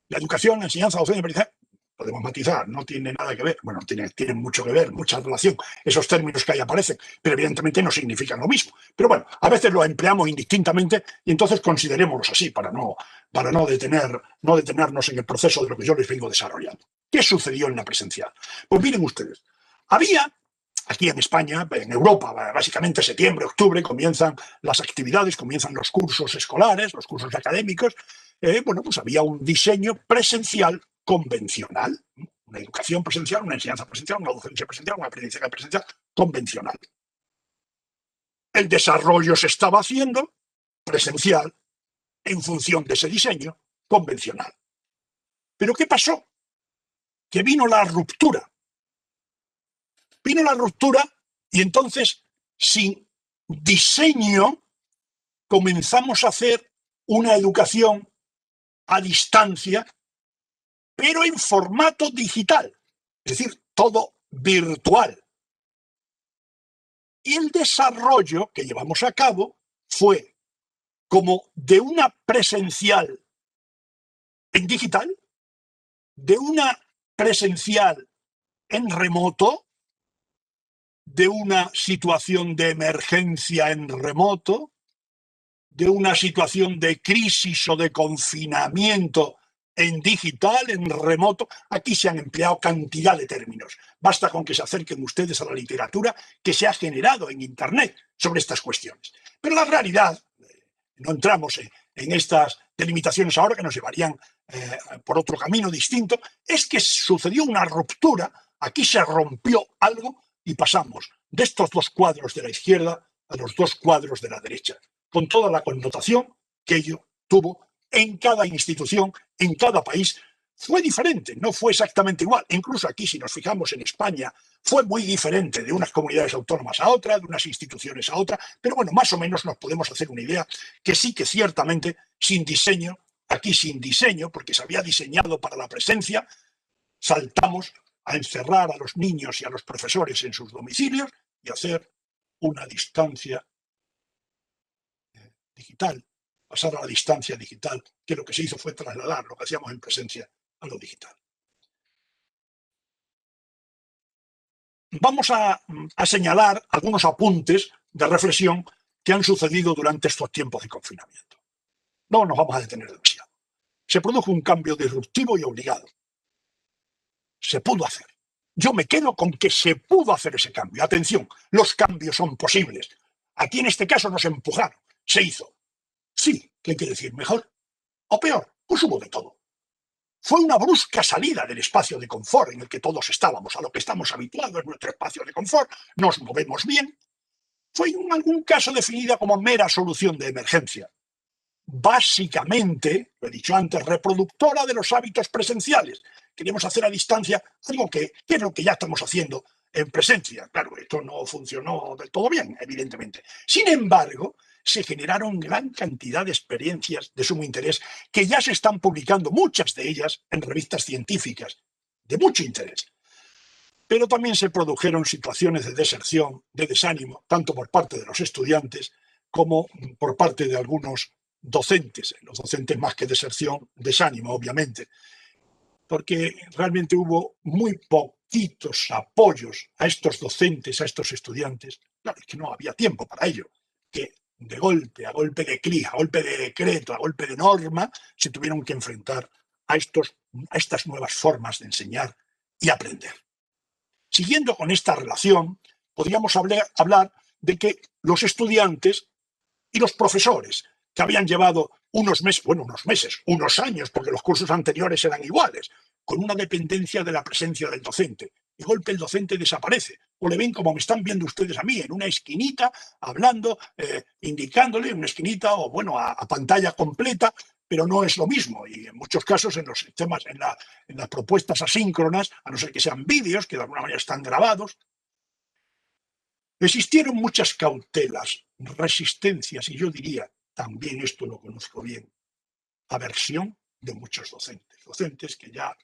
La educación, la enseñanza, docente y aprendizaje, podemos matizar, no tiene nada que ver, bueno, tienen mucho que ver, mucha relación, esos términos que ahí aparecen, pero evidentemente no significan lo mismo. Pero bueno, a veces los empleamos indistintamente y entonces considerémoslos así para no detenernos en el proceso de lo que yo les vengo desarrollando. ¿Qué sucedió en la presencial? Pues miren ustedes, había aquí en España, en Europa, básicamente septiembre, octubre, comienzan las actividades, comienzan los cursos escolares, los cursos académicos. Bueno, pues había un diseño presencial convencional, una educación presencial, una enseñanza presencial, una docencia presencial, una aprendizaje presencial convencional. El desarrollo se estaba haciendo presencial en función de ese diseño convencional. ¿Pero qué pasó? Que vino la ruptura. Vino la ruptura y entonces, sin diseño, comenzamos a hacer una educación a distancia, pero en formato digital, es decir, todo virtual. Y el desarrollo que llevamos a cabo fue como de una presencial en digital, de una presencial en remoto, de una situación de emergencia en remoto, de una situación de crisis o de confinamiento en digital, en remoto. Aquí se han empleado cantidad de términos. Basta con que se acerquen ustedes a la literatura que se ha generado en Internet sobre estas cuestiones. Pero la realidad, no entramos en estas delimitaciones ahora que nos llevarían por otro camino distinto, es que sucedió una ruptura, aquí se rompió algo y pasamos de estos dos cuadros de la izquierda a los dos cuadros de la derecha, con toda la connotación que ello tuvo en cada institución, en cada país. Fue diferente, no fue exactamente igual. Incluso aquí, si nos fijamos en España, fue muy diferente de unas comunidades autónomas a otras, de unas instituciones a otras, pero bueno, más o menos nos podemos hacer una idea que sí que ciertamente sin diseño, aquí sin diseño, porque se había diseñado para la presencia, saltamos a encerrar a los niños y a los profesores en sus domicilios y hacer una distancia digital, pasar a la distancia digital, que lo que se hizo fue trasladar lo que hacíamos en presencia a lo digital. Vamos a señalar algunos apuntes de reflexión que han sucedido durante estos tiempos de confinamiento. No nos vamos a detener demasiado. Se produjo un cambio disruptivo y obligado. Se pudo hacer. Yo me quedo con que se pudo hacer ese cambio. Atención, los cambios son posibles. Aquí en este caso nos empujaron. Se hizo. Sí, ¿qué quiere decir? ¿Mejor o peor? Pues hubo de todo. Fue una brusca salida del espacio de confort en el que todos estábamos, a lo que estamos habituados, en nuestro espacio de confort, nos movemos bien. Fue en algún caso definida como mera solución de emergencia. Básicamente, lo he dicho antes, reproductora de los hábitos presenciales. Queríamos hacer a distancia algo que es lo que ya estamos haciendo en presencia. Claro, esto no funcionó del todo bien, evidentemente. Sin embargo, se generaron gran cantidad de experiencias de sumo interés que ya se están publicando, muchas de ellas en revistas científicas, de mucho interés. Pero también se produjeron situaciones de deserción, de desánimo, tanto por parte de los estudiantes como por parte de algunos docentes. Los docentes más que deserción, desánimo, obviamente, porque realmente hubo muy poquitos apoyos a estos docentes, a estos estudiantes. Claro, es que no había tiempo para ello, que de golpe, a golpe de clic, a golpe de decreto, a golpe de norma, se tuvieron que enfrentar a estas nuevas formas de enseñar y aprender. Siguiendo con esta relación, podríamos hablar de que los estudiantes y los profesores que habían llevado unos años, porque los cursos anteriores eran iguales, con una dependencia de la presencia del docente. De golpe el docente desaparece, o le ven como me están viendo ustedes a mí, en una esquinita, hablando, indicándole, en una esquinita o bueno, a pantalla completa, pero no es lo mismo. Y en muchos casos en los sistemas, en las propuestas asíncronas, a no ser que sean vídeos, que de alguna manera están grabados, existieron muchas cautelas, resistencias, y yo diría, también esto lo conozco bien, aversión de muchos docentes. Docentes que ya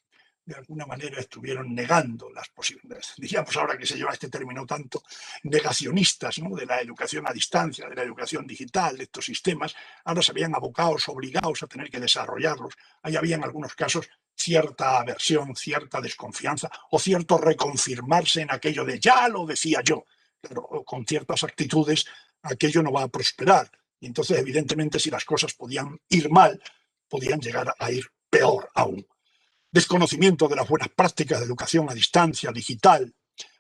de alguna manera estuvieron negando las posibilidades, diríamos ahora que se lleva este término tanto, negacionistas, ¿no?, de la educación a distancia, de la educación digital, de estos sistemas, ahora se habían abocados, obligados a tener que desarrollarlos. Ahí había en algunos casos cierta aversión, cierta desconfianza o cierto reconfirmarse en aquello de ya lo decía yo. Claro, con ciertas actitudes aquello no va a prosperar. Y entonces, evidentemente, si las cosas podían ir mal, podían llegar a ir peor aún. Desconocimiento de las buenas prácticas de educación a distancia, digital,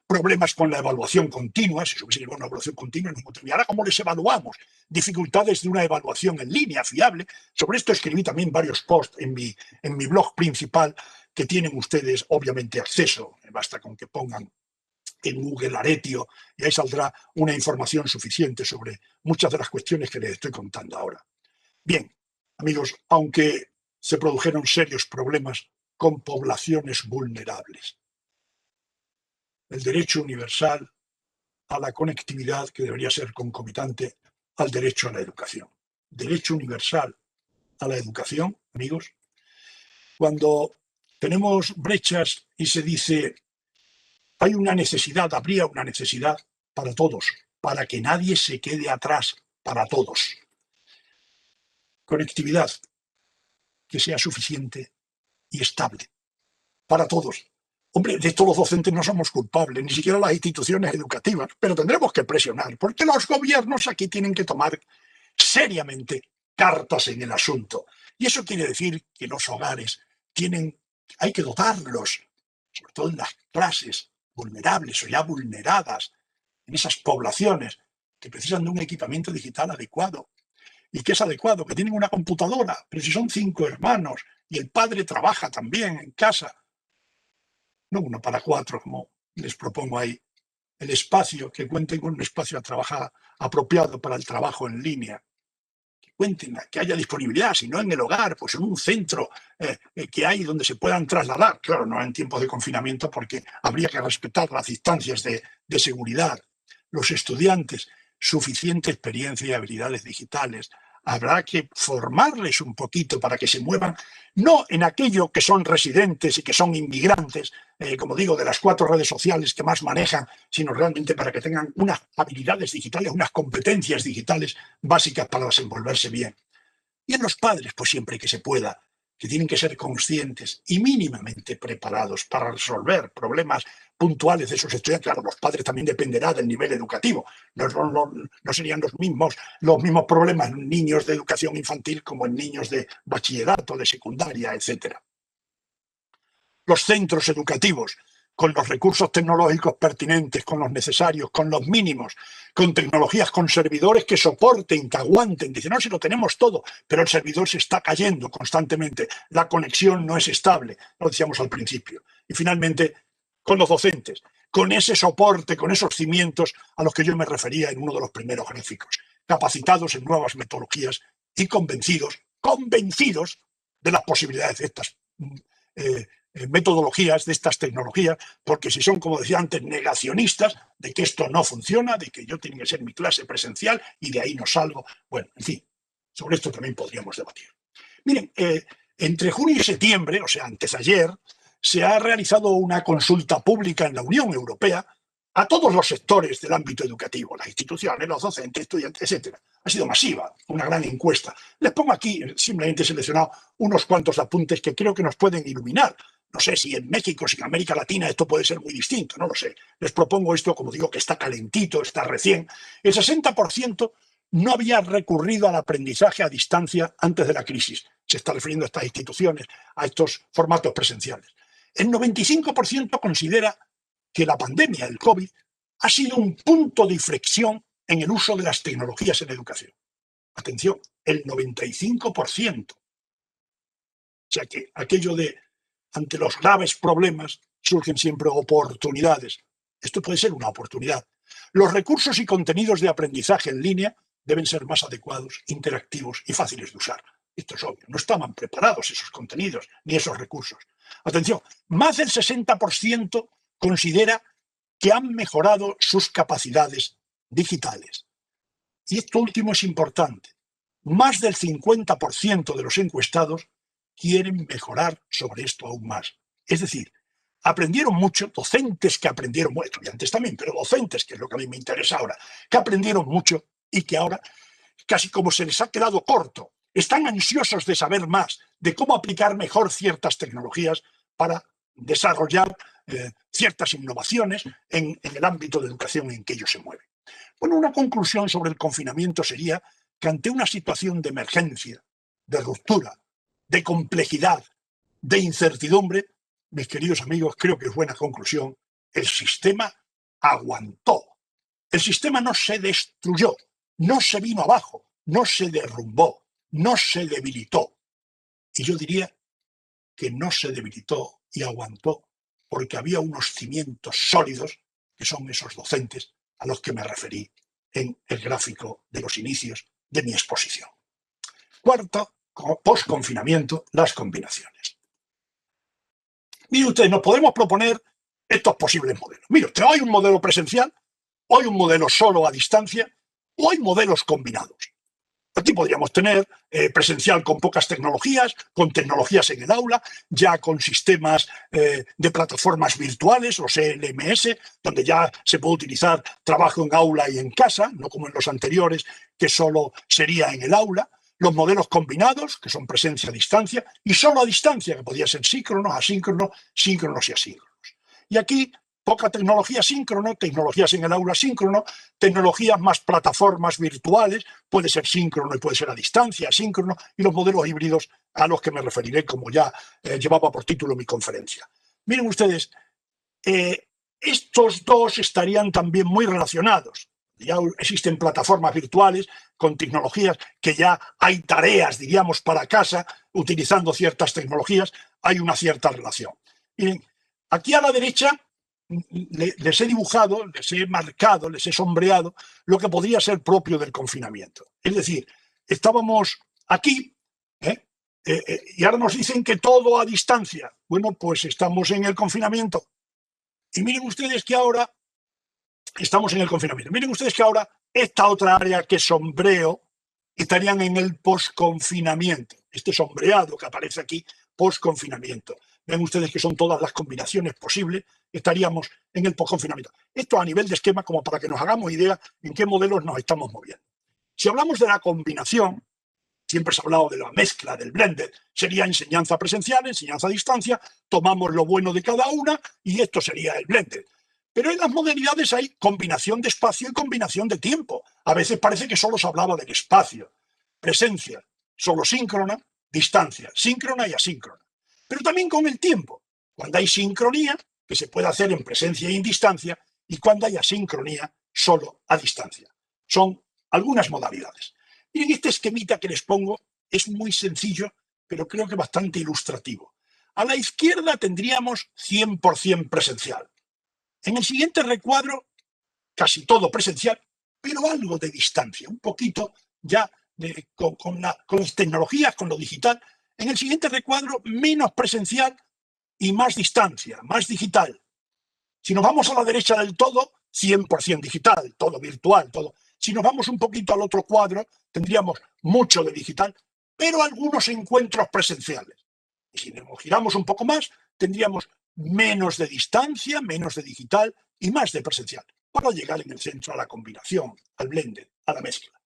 problemas con la evaluación continua, si se hubiese llevado una evaluación continua, ¿y ahora cómo les evaluamos? Dificultades de una evaluación en línea fiable. Sobre esto escribí también varios posts en mi blog principal, que tienen ustedes obviamente acceso, basta con que pongan en Google Aretio, y ahí saldrá una información suficiente sobre muchas de las cuestiones que les estoy contando ahora. Bien, amigos, aunque se produjeron serios problemas con poblaciones vulnerables, el derecho universal a la conectividad, que debería ser concomitante al derecho a la educación. Derecho universal a la educación, amigos. Cuando tenemos brechas y se dice hay una necesidad, habría una necesidad para todos, para que nadie se quede atrás, para todos. Conectividad que sea suficiente y estable para todos. Hombre, de esto los docentes no somos culpables, ni siquiera las instituciones educativas, pero tendremos que presionar, porque los gobiernos aquí tienen que tomar seriamente cartas en el asunto. Y eso quiere decir que los hogares hay que dotarlos, sobre todo en las clases vulnerables o ya vulneradas, en esas poblaciones que precisan de un equipamiento digital adecuado. ¿Y que es adecuado? Que tienen una computadora, pero si son 5 hermanos y el padre trabaja también en casa, no uno para 4, como les propongo ahí, el espacio, que cuenten con un espacio a trabajar apropiado para el trabajo en línea, que cuenten, que haya disponibilidad, si no en el hogar, pues en un centro que hay donde se puedan trasladar, claro, no en tiempos de confinamiento porque habría que respetar las distancias de seguridad. Los estudiantes, suficiente experiencia y habilidades digitales. Habrá que formarles un poquito para que se muevan, no en aquello que son residentes y que son inmigrantes, como digo, de las 4 redes sociales que más manejan, sino realmente para que tengan unas habilidades digitales, unas competencias digitales básicas para desenvolverse bien. Y en los padres, pues siempre que se pueda, que tienen que ser conscientes y mínimamente preparados para resolver problemas puntuales de sus estudiantes. Claro, los padres también dependerá del nivel educativo. No serían los mismos problemas en niños de educación infantil como en niños de bachillerato, de secundaria, etc. Los centros educativos, con los recursos tecnológicos pertinentes, con los necesarios, con los mínimos, con tecnologías, con servidores que soporten, que aguanten. Dicen, no, si lo tenemos todo, pero el servidor se está cayendo constantemente, la conexión no es estable, lo decíamos al principio. Y finalmente, con los docentes, con ese soporte, con esos cimientos a los que yo me refería en uno de los primeros gráficos, capacitados en nuevas metodologías y convencidos de las posibilidades de estas metodologías, de estas tecnologías, porque si son, como decía antes, negacionistas de que esto no funciona, de que yo tengo que ser mi clase presencial y de ahí no salgo, bueno, en fin, sobre esto también podríamos debatir. Miren, entre junio y septiembre, o sea, antes de ayer, se ha realizado una consulta pública en la Unión Europea a todos los sectores del ámbito educativo, las instituciones, los docentes, estudiantes, etc. Ha sido masiva, una gran encuesta. Les pongo aquí, simplemente he seleccionado unos cuantos apuntes que creo que nos pueden iluminar. No sé si en México, si en América Latina esto puede ser muy distinto, no lo sé. Les propongo esto, como digo, que está calentito, está recién. El 60% no había recurrido al aprendizaje a distancia antes de la crisis. Se está refiriendo a estas instituciones, a estos formatos presenciales. El 95% considera que la pandemia, el COVID, ha sido un punto de inflexión en el uso de las tecnologías en educación. Atención, el 95%. O sea que aquello de ante los graves problemas surgen siempre oportunidades. Esto puede ser una oportunidad. Los recursos y contenidos de aprendizaje en línea deben ser más adecuados, interactivos y fáciles de usar. Esto es obvio. No estaban preparados esos contenidos ni esos recursos. Atención, más del 60% considera que han mejorado sus capacidades digitales. Y esto último es importante. Más del 50% de los encuestados quieren mejorar sobre esto aún más. Es decir, aprendieron mucho, docentes que aprendieron, bueno, estudiantes también, pero docentes, que es lo que a mí me interesa ahora, que aprendieron mucho y que ahora casi como se les ha quedado corto. Están ansiosos de saber más, de cómo aplicar mejor ciertas tecnologías para desarrollar ciertas innovaciones en el ámbito de educación en que ellos se mueven. Bueno, una conclusión sobre el confinamiento sería que ante una situación de emergencia, de ruptura, de complejidad, de incertidumbre, mis queridos amigos, creo que es buena conclusión, el sistema aguantó. El sistema no se destruyó, no se vino abajo, no se derrumbó, no se debilitó. Y yo diría que no se debilitó y aguantó porque había unos cimientos sólidos, que son esos docentes a los que me referí en el gráfico de los inicios de mi exposición. Cuarto, post-confinamiento, las combinaciones. Mire usted, nos podemos proponer estos posibles modelos. Mire usted, hay un modelo presencial, o hay un modelo solo a distancia, o hay modelos combinados. Aquí podríamos tener presencial con pocas tecnologías, con tecnologías en el aula, ya con sistemas de plataformas virtuales, los LMS, donde ya se puede utilizar trabajo en aula y en casa, no como en los anteriores, que solo sería en el aula. Los modelos combinados, que son presencia a distancia, y solo a distancia, que podría ser síncronos, asíncronos, síncronos y asíncronos. Y aquí poca tecnología síncrono, tecnologías en el aula síncrono, tecnologías más plataformas virtuales, puede ser síncrono y puede ser a distancia, asíncrono, y los modelos híbridos a los que me referiré, como ya llevaba por título mi conferencia. Miren ustedes, estos dos estarían también muy relacionados. Ya existen plataformas virtuales con tecnologías que ya hay tareas, diríamos, para casa, utilizando ciertas tecnologías, hay una cierta relación. Miren, aquí a la derecha les he dibujado, les he marcado, les he sombreado lo que podría ser propio del confinamiento. Es decir, estábamos aquí y ahora nos dicen que todo a distancia. Bueno, pues estamos en el confinamiento. Y miren ustedes que ahora estamos en el confinamiento. Miren ustedes que ahora esta otra área que sombreo estarían en el posconfinamiento. Este sombreado que aparece aquí, posconfinamiento. Ven ustedes que son todas las combinaciones posibles, estaríamos en el posconfinamiento. Esto a nivel de esquema, como para que nos hagamos idea en qué modelos nos estamos moviendo. Si hablamos de la combinación, siempre se ha hablado de la mezcla, del blended, sería enseñanza presencial, enseñanza a distancia, tomamos lo bueno de cada una y esto sería el blended. Pero en las modalidades hay combinación de espacio y combinación de tiempo. A veces parece que solo se hablaba del espacio, presencia, solo síncrona, distancia, síncrona y asíncrona. Pero también con el tiempo, cuando hay sincronía, que se puede hacer en presencia y en distancia, y cuando hay asincronía, solo a distancia. Son algunas modalidades. Miren, este esquemita que les pongo es muy sencillo, pero creo que bastante ilustrativo. A la izquierda tendríamos 100% presencial. En el siguiente recuadro, casi todo presencial, pero algo de distancia, un poquito ya con las tecnologías, con lo digital. En el siguiente recuadro, menos presencial y más distancia, más digital. Si nos vamos a la derecha del todo, 100% digital, todo virtual, todo. Si nos vamos un poquito al otro cuadro, tendríamos mucho de digital, pero algunos encuentros presenciales. Y si nos giramos un poco más, tendríamos menos de distancia, menos de digital y más de presencial, para llegar en el centro a la combinación, al blended, a la mezcla.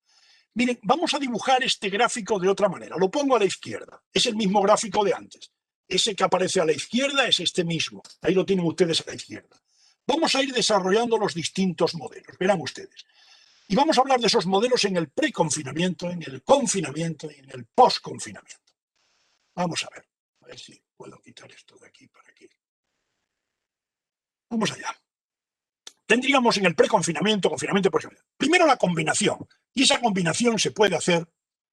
Miren, vamos a dibujar este gráfico de otra manera. Lo pongo a la izquierda. Es el mismo gráfico de antes. Ese que aparece a la izquierda es este mismo. Ahí lo tienen ustedes a la izquierda. Vamos a ir desarrollando los distintos modelos. Verán ustedes. Y vamos a hablar de esos modelos en el preconfinamiento, en el confinamiento y en el posconfinamiento. Vamos a ver. A ver si puedo quitar esto de aquí para que... Vamos allá. Tendríamos en el preconfinamiento, confinamiento, por ejemplo, primero la combinación. Y esa combinación se puede hacer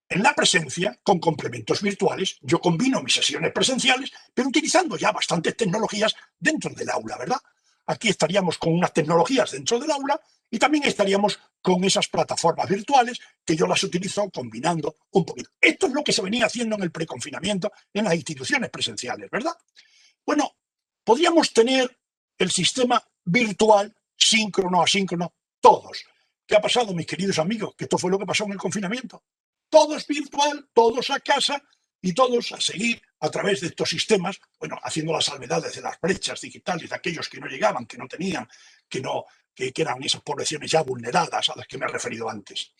En la presencia, con complementos virtuales, yo combino mis sesiones presenciales, pero utilizando ya bastantes tecnologías dentro del aula, ¿verdad? Aquí estaríamos con unas tecnologías dentro del aula y también estaríamos con esas plataformas virtuales que yo las utilizo combinando un poquito. Esto es lo que se venía haciendo en el preconfinamiento en las instituciones presenciales, ¿verdad? Bueno, podríamos tener el sistema virtual, síncrono, asíncrono, todos. ¿Qué ha pasado, mis queridos amigos? Que esto fue lo que pasó en el confinamiento. Todo es virtual, todos a casa y todos a seguir a través de estos sistemas, bueno, haciendo las salvedades de las brechas digitales de aquellos que no llegaban, que no tenían, que eran esas poblaciones ya vulneradas a las que me he referido antes.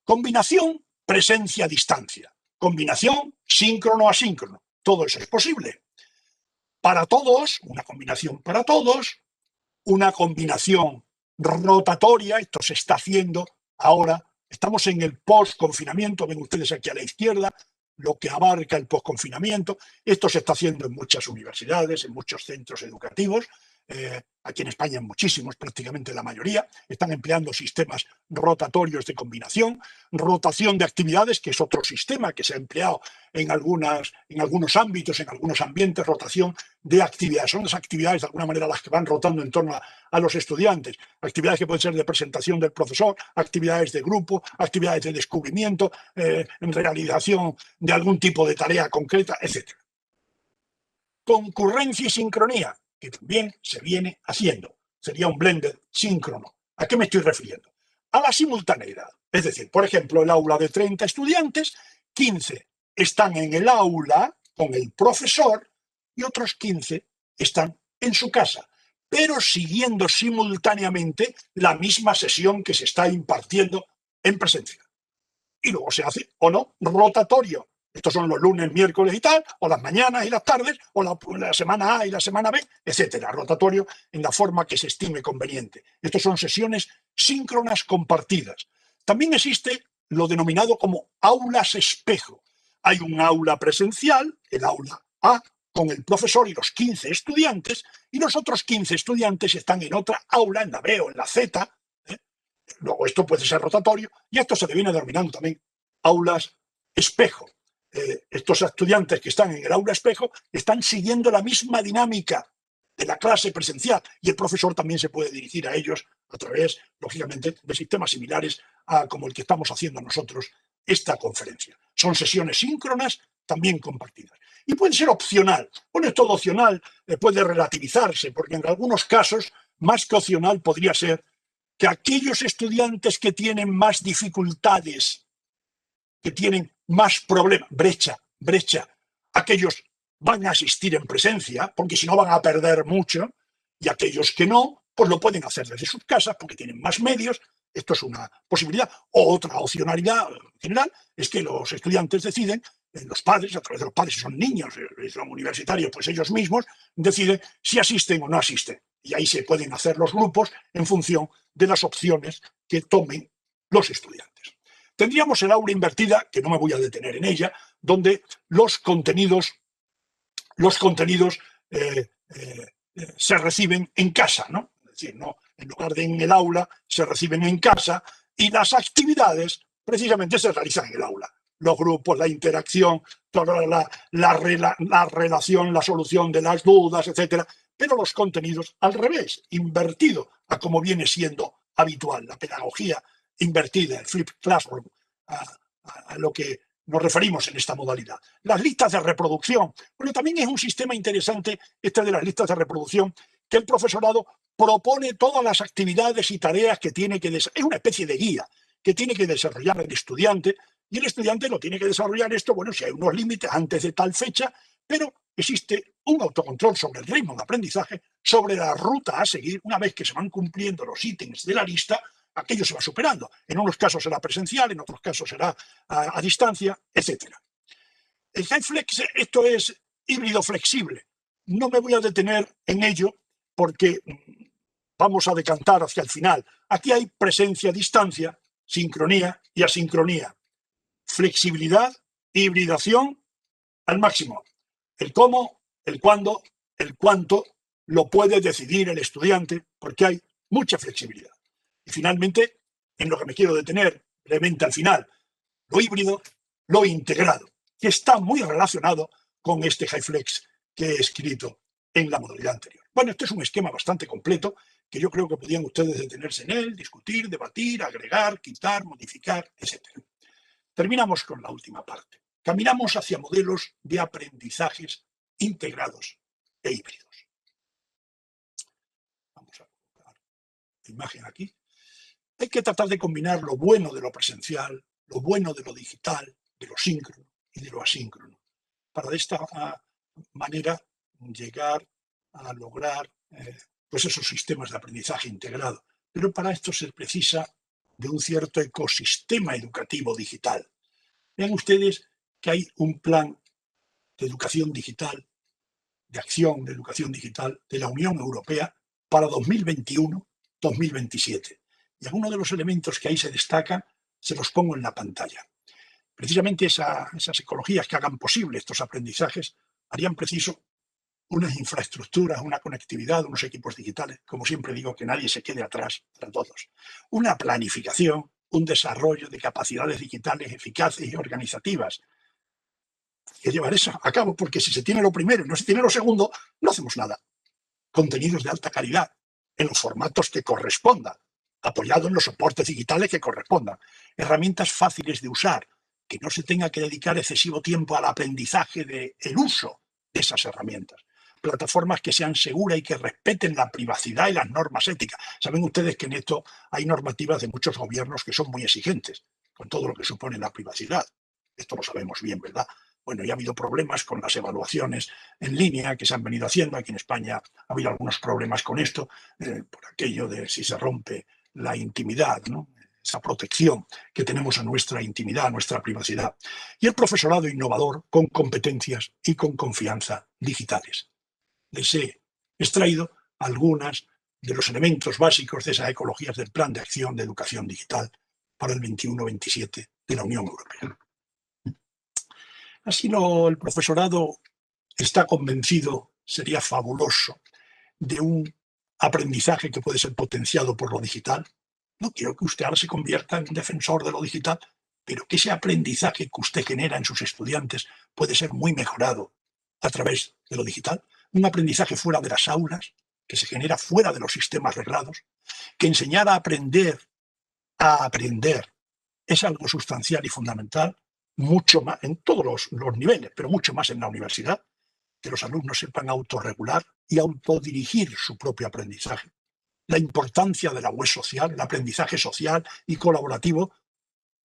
Combinación, presencia, distancia. Combinación, síncrono, asíncrono. Todo eso es posible. Para todos, una combinación para todos, una combinación rotatoria, esto se está haciendo ahora, estamos en el post-confinamiento, ven ustedes aquí a la izquierda, lo que abarca el post-confinamiento, esto se está haciendo en muchas universidades, en muchos centros educativos, aquí en España en muchísimos, prácticamente la mayoría, están empleando sistemas rotatorios de combinación, rotación de actividades, que es otro sistema que se ha empleado en algunos ámbitos, en algunos ambientes, rotación de actividades. Son las actividades, de alguna manera, las que van rotando en torno a los estudiantes. Actividades que pueden ser de presentación del profesor, actividades de grupo, actividades de descubrimiento, en realización de algún tipo de tarea concreta, etc. Concurrencia y sincronía, que también se viene haciendo. Sería un blended síncrono. ¿A qué me estoy refiriendo? A la simultaneidad. Es decir, por ejemplo, el aula de 30 estudiantes, 15 están en el aula con el profesor y otros 15 están en su casa, pero siguiendo simultáneamente la misma sesión que se está impartiendo en presencia. Y luego se hace, o no, rotatorio. Estos son los lunes, miércoles y tal, o las mañanas y las tardes, o la semana A y la semana B, etcétera. Rotatorio en la forma que se estime conveniente. Estos son sesiones síncronas compartidas. También existe lo denominado como aulas espejo. Hay un aula presencial, el aula A, con el profesor y los 15 estudiantes, y los otros 15 estudiantes están en otra aula, en la B o en la Z. Luego esto puede ser rotatorio, y esto se le viene denominando también aulas espejo. Estos estudiantes que están en el aula espejo están siguiendo la misma dinámica de la clase presencial y el profesor también se puede dirigir a ellos a través, lógicamente, de sistemas similares a como el que estamos haciendo nosotros esta conferencia. Son sesiones síncronas también compartidas. Y puede ser opcional. Bueno, es todo opcional, puede relativizarse, porque en algunos casos, más que opcional, podría ser que aquellos estudiantes que tienen más dificultades, que tienen más problemas, brecha, aquellos van a asistir en presencia, porque si no van a perder mucho, y aquellos que no, pues lo pueden hacer desde sus casas, porque tienen más medios. Esto es una posibilidad. O otra opcionalidad general es que los estudiantes deciden, los padres, a través de los padres, si son niños, si son universitarios, pues ellos mismos deciden si asisten o no asisten. Y ahí se pueden hacer los grupos en función de las opciones que tomen los estudiantes. Tendríamos el aula invertida, que no me voy a detener en ella, donde los contenidos se reciben en casa, ¿no? Es decir, no, en lugar de en el aula, se reciben en casa y las actividades precisamente se realizan en el aula. Los grupos, la interacción, toda la relación, la solución de las dudas, etcétera. Pero los contenidos al revés, invertido a como viene siendo habitual, la pedagogía invertida, el flipped classroom, a lo que nos referimos en esta modalidad. Las listas de reproducción. Bueno, también es un sistema interesante este de las listas de reproducción, que el profesorado propone todas las actividades y tareas que tiene que desarrollar. Es una especie de guía que tiene que desarrollar el estudiante, y el estudiante lo tiene que desarrollar esto, bueno, si hay unos límites antes de tal fecha, pero existe un autocontrol sobre el ritmo de aprendizaje, sobre la ruta a seguir. Una vez que se van cumpliendo los ítems de la lista, aquello se va superando. En unos casos será presencial, en otros casos será a distancia, etc. El HyFlex, esto es híbrido flexible. No me voy a detener en ello porque vamos a decantar hacia el final. Aquí hay presencia, distancia, sincronía y asincronía. Flexibilidad, hibridación al máximo. El cómo, el cuándo, el cuánto lo puede decidir el estudiante porque hay mucha flexibilidad. Y finalmente, en lo que me quiero detener brevemente al final, lo híbrido, lo integrado, que está muy relacionado con este HyFlex que he escrito en la modalidad anterior. Bueno, este es un esquema bastante completo que yo creo que podían ustedes detenerse en él, discutir, debatir, agregar, quitar, modificar, etc. Terminamos con la última parte. Caminamos hacia modelos de aprendizajes integrados e híbridos. Vamos a colocar la imagen aquí. Hay que tratar de combinar lo bueno de lo presencial, lo bueno de lo digital, de lo síncrono y de lo asíncrono, para de esta manera llegar a lograr pues esos sistemas de aprendizaje integrado. Pero para esto se precisa de un cierto ecosistema educativo digital. Vean ustedes que hay un plan de educación digital, de acción de educación digital de la Unión Europea para 2021-2027. Y algunos de los elementos que ahí se destacan se los pongo en la pantalla. Precisamente esas ecologías que hagan posible estos aprendizajes harían preciso unas infraestructuras, una conectividad, unos equipos digitales, como siempre digo, que nadie se quede atrás para todos. Una planificación, un desarrollo de capacidades digitales eficaces y organizativas. Hay que llevar eso a cabo, porque si se tiene lo primero y no se tiene lo segundo, no hacemos nada. Contenidos de alta calidad, en los formatos que correspondan, apoyado en los soportes digitales que correspondan. Herramientas fáciles de usar, que no se tenga que dedicar excesivo tiempo al aprendizaje del uso de esas herramientas. Plataformas que sean seguras y que respeten la privacidad y las normas éticas. Saben ustedes que en esto hay normativas de muchos gobiernos que son muy exigentes con todo lo que supone la privacidad. Esto lo sabemos bien, ¿verdad? Bueno, ya ha habido problemas con las evaluaciones en línea que se han venido haciendo. Aquí en España ha habido algunos problemas con esto, por aquello de si se rompe la intimidad, ¿no? Esa protección que tenemos a nuestra intimidad, a nuestra privacidad. Y el profesorado innovador con competencias y con confianza digitales. Les he extraído algunas de los elementos básicos de esas ecologías del Plan de Acción de Educación Digital para el 21-27 de la Unión Europea. Así el profesorado está convencido, sería fabuloso, de un aprendizaje que puede ser potenciado por lo digital. No quiero que usted ahora se convierta en un defensor de lo digital, pero que ese aprendizaje que usted genera en sus estudiantes puede ser muy mejorado a través de lo digital. Un aprendizaje fuera de las aulas, que se genera fuera de los sistemas reglados, que enseñar a aprender es algo sustancial y fundamental, mucho más en todos los niveles, pero mucho más en la universidad, que los alumnos sepan autorregular y autodirigir su propio aprendizaje. La importancia de la web social, el aprendizaje social y colaborativo,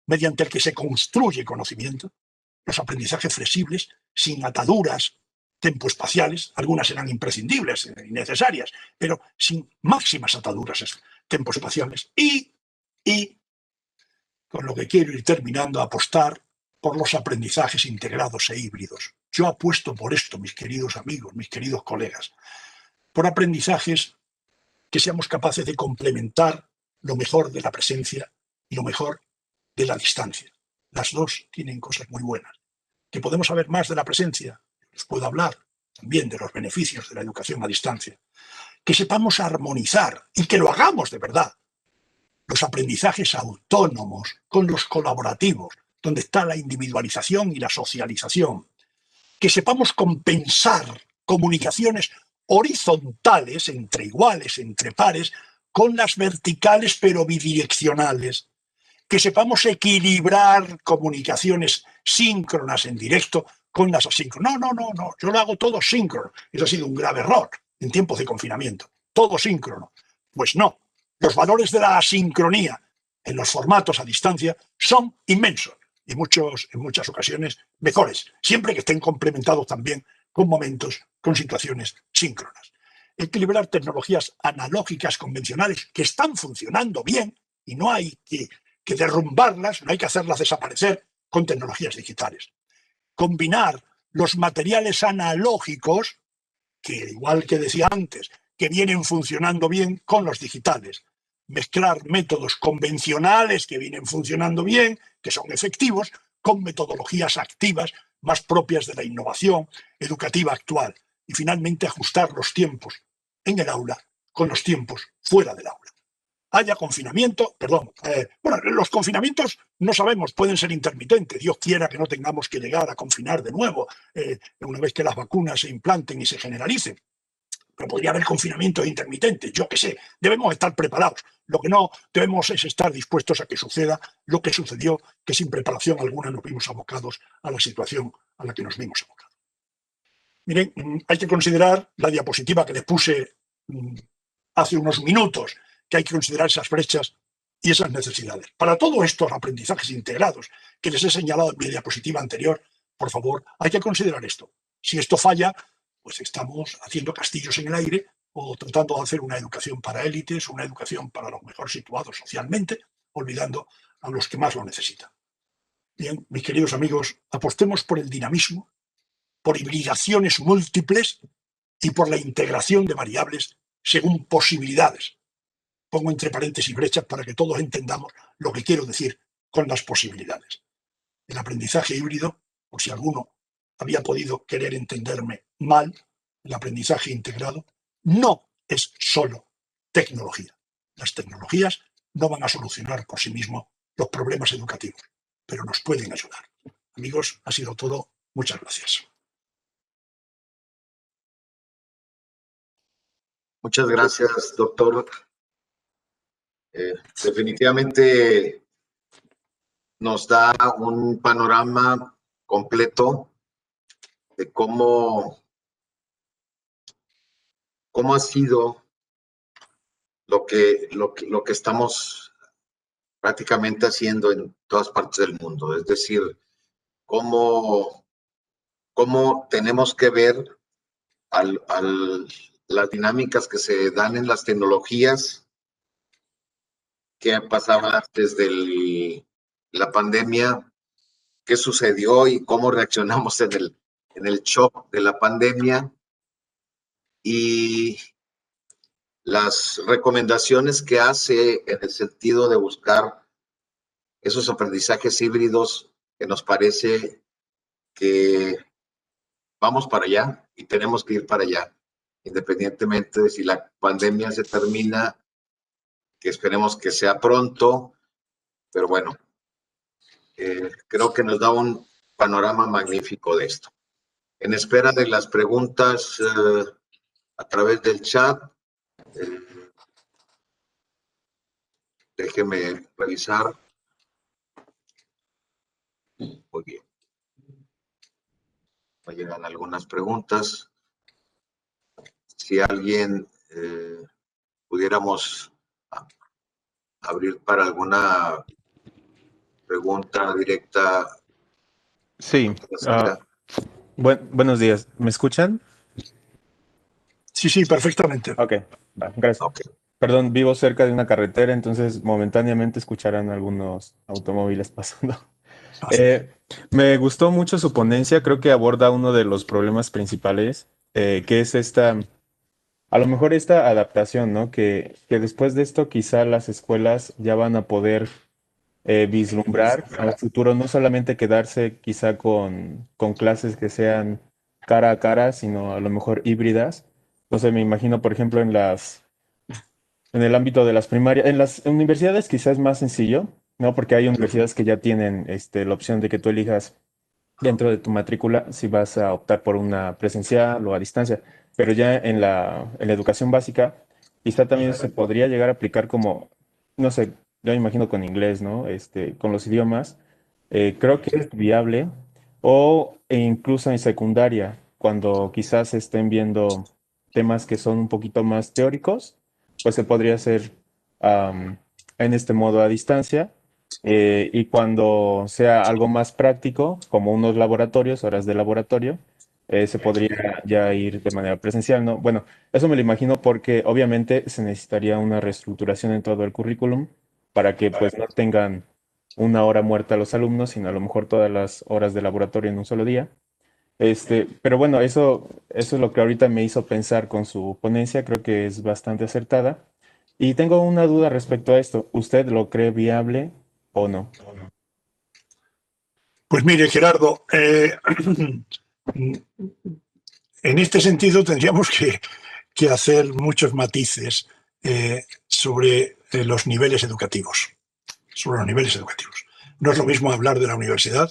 mediante el que se construye conocimiento, los aprendizajes flexibles, sin ataduras tempoespaciales, algunas serán imprescindibles y necesarias, pero sin máximas ataduras tempoespaciales, y con lo que quiero ir terminando, apostar por los aprendizajes integrados e híbridos. Yo apuesto por esto, mis queridos amigos, mis queridos colegas, por aprendizajes que seamos capaces de complementar lo mejor de la presencia y lo mejor de la distancia. Las dos tienen cosas muy buenas. Que podemos saber más de la presencia, les puedo hablar también de los beneficios de la educación a distancia. Que sepamos armonizar y que lo hagamos de verdad. Los aprendizajes autónomos con los colaborativos, donde está la individualización y la socialización. Que sepamos compensar comunicaciones horizontales, entre iguales, entre pares, con las verticales pero bidireccionales. Que sepamos equilibrar comunicaciones síncronas en directo con las asíncronas. No, yo lo hago todo síncrono. Eso ha sido un grave error en tiempos de confinamiento. Todo síncrono. Pues no. Los valores de la asincronía en los formatos a distancia son inmensos y en muchas ocasiones mejores, siempre que estén complementados también con momentos, con situaciones síncronas. Equilibrar tecnologías analógicas convencionales que están funcionando bien y no hay que derrumbarlas, no hay que hacerlas desaparecer con tecnologías digitales. Combinar los materiales analógicos, que igual que decía antes, que vienen funcionando bien con los digitales. Mezclar métodos convencionales que vienen funcionando bien, que son efectivos, con metodologías activas más propias de la innovación educativa actual. Y finalmente ajustar los tiempos en el aula con los tiempos fuera del aula. haya confinamiento, bueno, los confinamientos no sabemos, pueden ser intermitentes, Dios quiera que no tengamos que llegar a confinar de nuevo una vez que las vacunas se implanten y se generalicen. Pero podría haber confinamientos intermitentes, yo qué sé, debemos estar preparados. Lo que no debemos es estar dispuestos a que suceda lo que sucedió, que sin preparación alguna nos vimos abocados a la situación a la que nos vimos abocados. Miren, hay que considerar la diapositiva que les puse hace unos minutos, que hay que considerar esas brechas y esas necesidades. Para todos estos aprendizajes integrados que les he señalado en mi diapositiva anterior, por favor, hay que considerar esto. Si esto falla, pues estamos haciendo castillos en el aire o tratando de hacer una educación para élites, una educación para los mejor situados socialmente, olvidando a los que más lo necesitan. Bien, mis queridos amigos, apostemos por el dinamismo, por hibridaciones múltiples y por la integración de variables según posibilidades. Pongo entre paréntesis brechas para que todos entendamos lo que quiero decir con las posibilidades. El aprendizaje híbrido, por si alguno había podido querer entenderme mal, el aprendizaje integrado no es solo tecnología. Las tecnologías no van a solucionar por sí mismos los problemas educativos, pero nos pueden ayudar. Amigos, ha sido todo. Muchas gracias. Muchas gracias, doctor. Definitivamente nos da un panorama completo de cómo ha sido lo que estamos prácticamente haciendo en todas partes del mundo. Es decir, cómo tenemos que ver las dinámicas que se dan en las tecnologías que pasaba desde la pandemia, qué sucedió y cómo reaccionamos en el shock de la pandemia, y las recomendaciones que hace en el sentido de buscar esos aprendizajes híbridos que nos parece que vamos para allá y tenemos que ir para allá, independientemente de si la pandemia se termina, que esperemos que sea pronto, pero bueno, creo que nos da un panorama magnífico de esto. En espera de las preguntas a través del chat, déjeme revisar. Muy bien. Me llegan algunas preguntas. Si alguien pudiéramos abrir para alguna pregunta directa. Sí. Buenos días. ¿Me escuchan? Sí, perfectamente. Ok, gracias. Okay. Perdón, vivo cerca de una carretera, entonces momentáneamente escucharán algunos automóviles pasando. Me gustó mucho su ponencia, creo que aborda uno de los problemas principales, que es a lo mejor esta adaptación, ¿no? Que después de esto quizá las escuelas ya van a poder vislumbrar al futuro, no solamente quedarse quizá con clases que sean cara a cara, sino a lo mejor híbridas. Entonces me imagino, por ejemplo, en el ámbito de las primarias, en las universidades quizás es más sencillo, ¿no? Porque hay universidades que ya tienen la opción de que tú elijas dentro de tu matrícula si vas a optar por una presencial o a distancia. Pero ya en la educación básica, quizá también se podría llegar a aplicar como, no sé, yo me imagino con inglés, ¿no? Con los idiomas. Creo que es viable. O incluso en secundaria, cuando quizás estén viendo temas que son un poquito más teóricos, pues se podría hacer en este modo a distancia. Y cuando sea algo más práctico, como unos laboratorios, horas de laboratorio, se podría ya ir de manera presencial, ¿no? Bueno, eso me lo imagino porque obviamente se necesitaría una reestructuración en todo el currículum para que pues no tengan una hora muerta los alumnos, sino a lo mejor todas las horas de laboratorio en un solo día. Pero bueno, eso es lo que ahorita me hizo pensar con su ponencia, creo que es bastante acertada. Y tengo una duda respecto a esto. ¿Usted lo cree viable o no? Pues mire, Gerardo, en este sentido tendríamos que hacer muchos matices sobre los niveles educativos. Sobre los niveles educativos. No es lo mismo hablar de la universidad.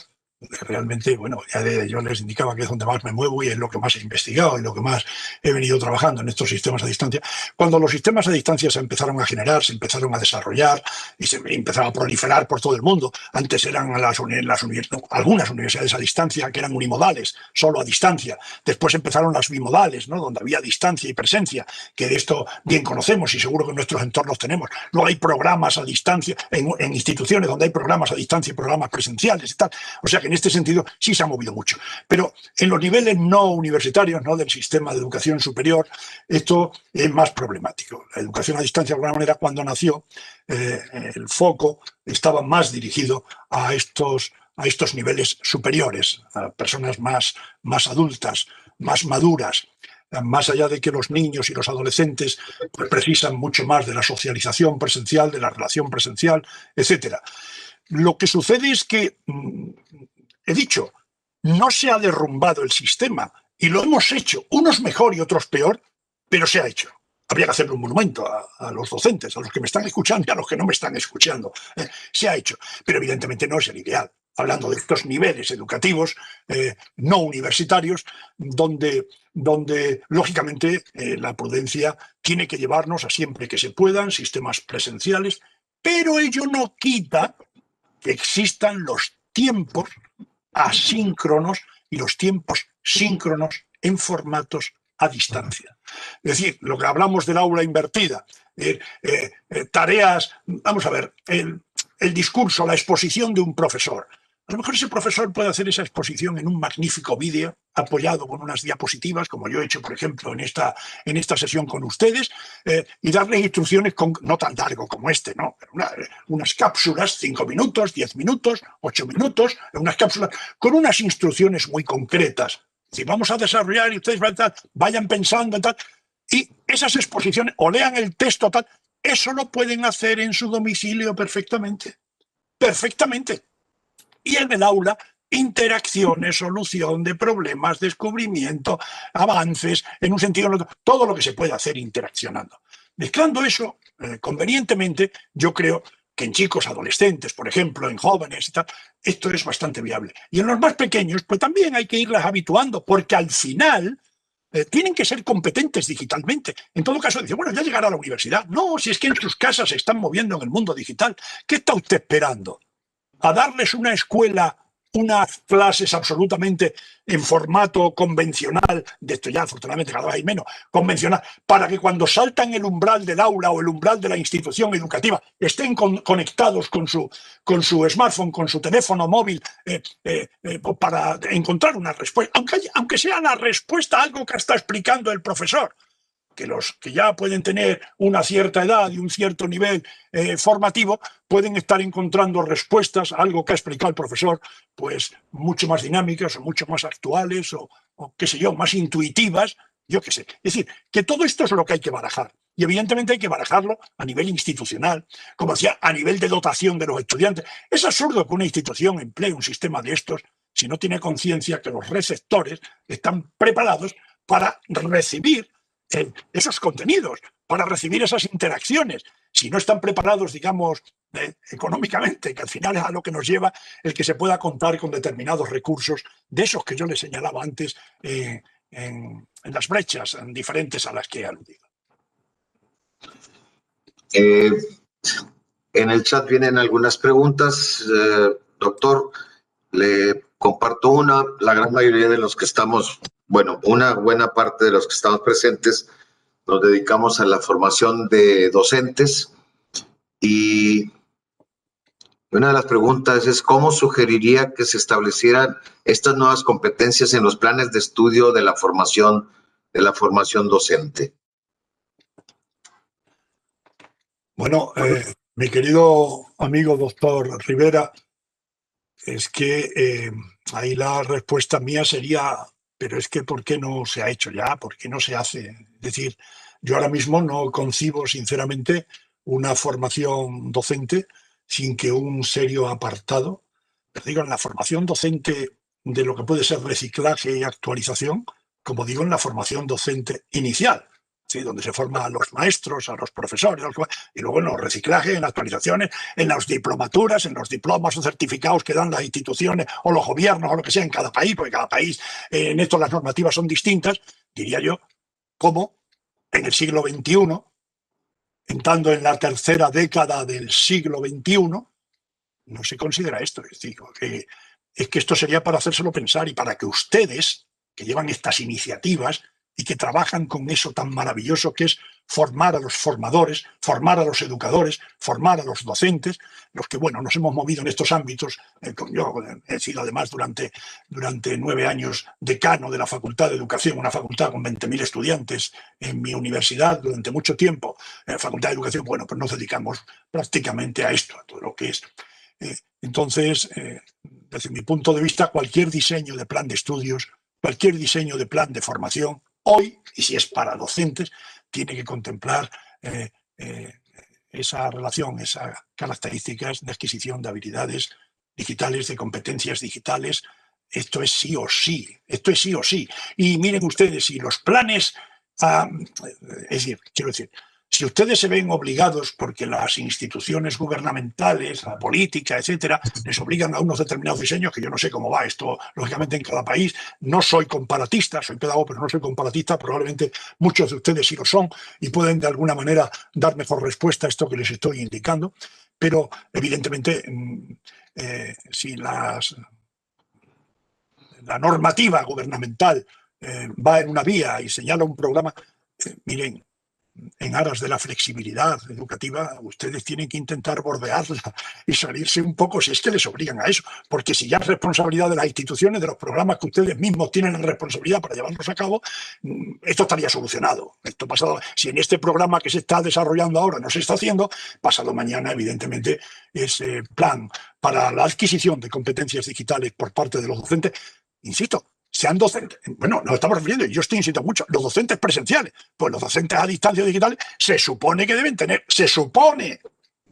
Realmente, bueno, yo les indicaba que es donde más me muevo y es lo que más he investigado y lo que más he venido trabajando en estos sistemas a distancia. Cuando los sistemas a distancia se empezaron a generar, se empezaron a desarrollar y se empezaron a proliferar por todo el mundo. Antes eran algunas universidades a distancia que eran unimodales, solo a distancia. Después empezaron las bimodales, ¿no? Donde había distancia y presencia, que de esto bien conocemos y seguro que en nuestros entornos tenemos. Luego hay programas a distancia, en instituciones donde hay programas a distancia y programas presenciales y tal. O sea que en este sentido sí se ha movido mucho. Pero en los niveles no universitarios, no del sistema de educación superior, esto es más problemático. La educación a distancia, de alguna manera, cuando nació, el foco estaba más dirigido a estos niveles superiores, a personas más adultas, más maduras, más allá de que los niños y los adolescentes pues, precisan mucho más de la socialización presencial, de la relación presencial, etcétera. Lo que sucede es que, he dicho, no se ha derrumbado el sistema y lo hemos hecho, unos mejor y otros peor, pero se ha hecho. Habría que hacerle un monumento a los docentes, a los que me están escuchando y a los que no me están escuchando. Se ha hecho, pero evidentemente no es el ideal. Hablando de estos niveles educativos no universitarios, donde lógicamente la prudencia tiene que llevarnos a siempre que se puedan sistemas presenciales, pero ello no quita que existan los tiempos asíncronos y los tiempos síncronos en formatos a distancia. Es decir, lo que hablamos del aula invertida, tareas, vamos a ver, el discurso, la exposición de un profesor. A lo mejor ese profesor puede hacer esa exposición en un magnífico vídeo apoyado con unas diapositivas, como yo he hecho, por ejemplo, en esta sesión con ustedes, y darles instrucciones no tan largo como este, ¿no? Unas cápsulas, 5 minutos, 10 minutos, 8 minutos, unas cápsulas con unas instrucciones muy concretas. Si vamos a desarrollar y ustedes vayan pensando en tal, y esas exposiciones, o lean el texto tal, eso lo pueden hacer en su domicilio perfectamente. Perfectamente. Y en el aula, interacciones, solución de problemas, descubrimiento, avances, en un sentido, todo lo que se puede hacer interaccionando. Mezclando eso, convenientemente, yo creo que en chicos adolescentes, por ejemplo, en jóvenes y tal, esto es bastante viable. Y en los más pequeños, pues también hay que irlas habituando, porque al final tienen que ser competentes digitalmente. En todo caso, dice, bueno, ya llegará a la universidad. No, si es que en sus casas se están moviendo en el mundo digital. ¿Qué está usted esperando? ¿A darles una escuela, unas clases absolutamente en formato convencional, de esto ya afortunadamente cada vez hay menos, convencional, para que cuando saltan el umbral del aula o el umbral de la institución educativa estén conectados con su smartphone, con su teléfono móvil, para encontrar una respuesta, aunque sea la respuesta a algo que está explicando el profesor? Que los que ya pueden tener una cierta edad y un cierto nivel formativo pueden estar encontrando respuestas a algo que ha explicado el profesor, pues mucho más dinámicas o mucho más actuales o qué sé yo, más intuitivas, yo qué sé. Es decir, que todo esto es lo que hay que barajar. Y evidentemente hay que barajarlo a nivel institucional, como decía, a nivel de dotación de los estudiantes. Es absurdo que una institución emplee un sistema de estos si no tiene conciencia que los receptores están preparados para recibir esos contenidos, para recibir esas interacciones. Si no están preparados, digamos, económicamente, que al final es a lo que nos lleva el que se pueda contar con determinados recursos de esos que yo les señalaba antes en las brechas diferentes a las que he aludido. En el chat vienen algunas preguntas. Doctor, le comparto una. La gran mayoría de los que estamos, bueno, una buena parte de los que estamos presentes, nos dedicamos a la formación de docentes y una de las preguntas es ¿cómo sugeriría que se establecieran estas nuevas competencias en los planes de estudio de la formación docente? Bueno, mi querido amigo doctor Rivera, es que ahí la respuesta mía sería, pero es que ¿por qué no se ha hecho ya? ¿Por qué no se hace? Es decir, yo ahora mismo no concibo sinceramente una formación docente sin que un serio apartado, pero digo, en la formación docente de lo que puede ser reciclaje y actualización, como digo, en la formación docente inicial, ¿sí? Donde se forma a los maestros, a los profesores, y luego en los reciclajes, en las actualizaciones, en las diplomaturas, en los diplomas o certificados que dan las instituciones o los gobiernos o lo que sea en cada país, porque cada país en esto las normativas son distintas, diría yo, como en el siglo XXI, entrando en la tercera década del siglo XXI, no se considera esto. Es que esto sería para hacérselo pensar y para que ustedes, que llevan estas iniciativas y que trabajan con eso tan maravilloso que es formar a los formadores, formar a los educadores, formar a los docentes, los que, bueno, nos hemos movido en estos ámbitos. Yo he sido además durante 9 años decano de la Facultad de Educación, una facultad con 20.000 estudiantes en mi universidad durante mucho tiempo. Facultad de Educación, bueno, pues nos dedicamos prácticamente a esto, a todo lo que es. Entonces, desde mi punto de vista, cualquier diseño de plan de estudios, cualquier diseño de plan de formación, hoy, y si es para docentes, tiene que contemplar esa relación, esas características de adquisición de habilidades digitales, de competencias digitales. Esto es sí o sí, esto es sí o sí. Y miren ustedes, si los planes, es decir, quiero decir, si ustedes se ven obligados porque las instituciones gubernamentales, la política, etcétera, les obligan a unos determinados diseños, que yo no sé cómo va esto, lógicamente, en cada país, no soy comparatista, soy pedagogo, pero no soy comparatista, probablemente muchos de ustedes sí lo son y pueden de alguna manera dar mejor respuesta a esto que les estoy indicando, pero evidentemente, si la normativa gubernamental va en una vía y señala un programa, miren, en aras de la flexibilidad educativa, ustedes tienen que intentar bordearla y salirse un poco, si es que les obligan a eso, porque si ya es responsabilidad de las instituciones, de los programas que ustedes mismos tienen la responsabilidad para llevarlos a cabo, esto estaría solucionado. Esto pasado, si en este programa que se está desarrollando ahora no se está haciendo, pasado mañana, evidentemente, ese plan para la adquisición de competencias digitales por parte de los docentes, insisto, sean docentes, bueno, nos estamos refiriendo, yo estoy insistiendo mucho, los docentes presenciales, pues los docentes a distancia digital se supone que deben tener, se supone,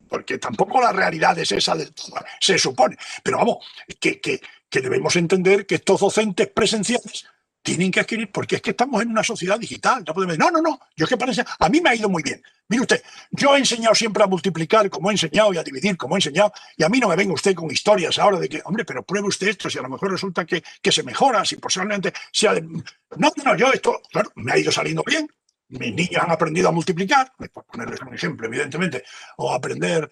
porque tampoco la realidad es esa del todo, se supone, pero vamos, que debemos entender que estos docentes presenciales tienen que adquirir, porque es que estamos en una sociedad digital, no podemos decir, no, yo es que parece, a mí me ha ido muy bien. Mire usted, yo he enseñado siempre a multiplicar como he enseñado y a dividir como he enseñado, y a mí no me venga usted con historias ahora de que, hombre, pero pruebe usted esto, si a lo mejor resulta que se mejora, si posiblemente sea... No, yo esto, claro, me ha ido saliendo bien. Mis niños han aprendido a multiplicar, por ponerles un ejemplo, evidentemente, o aprender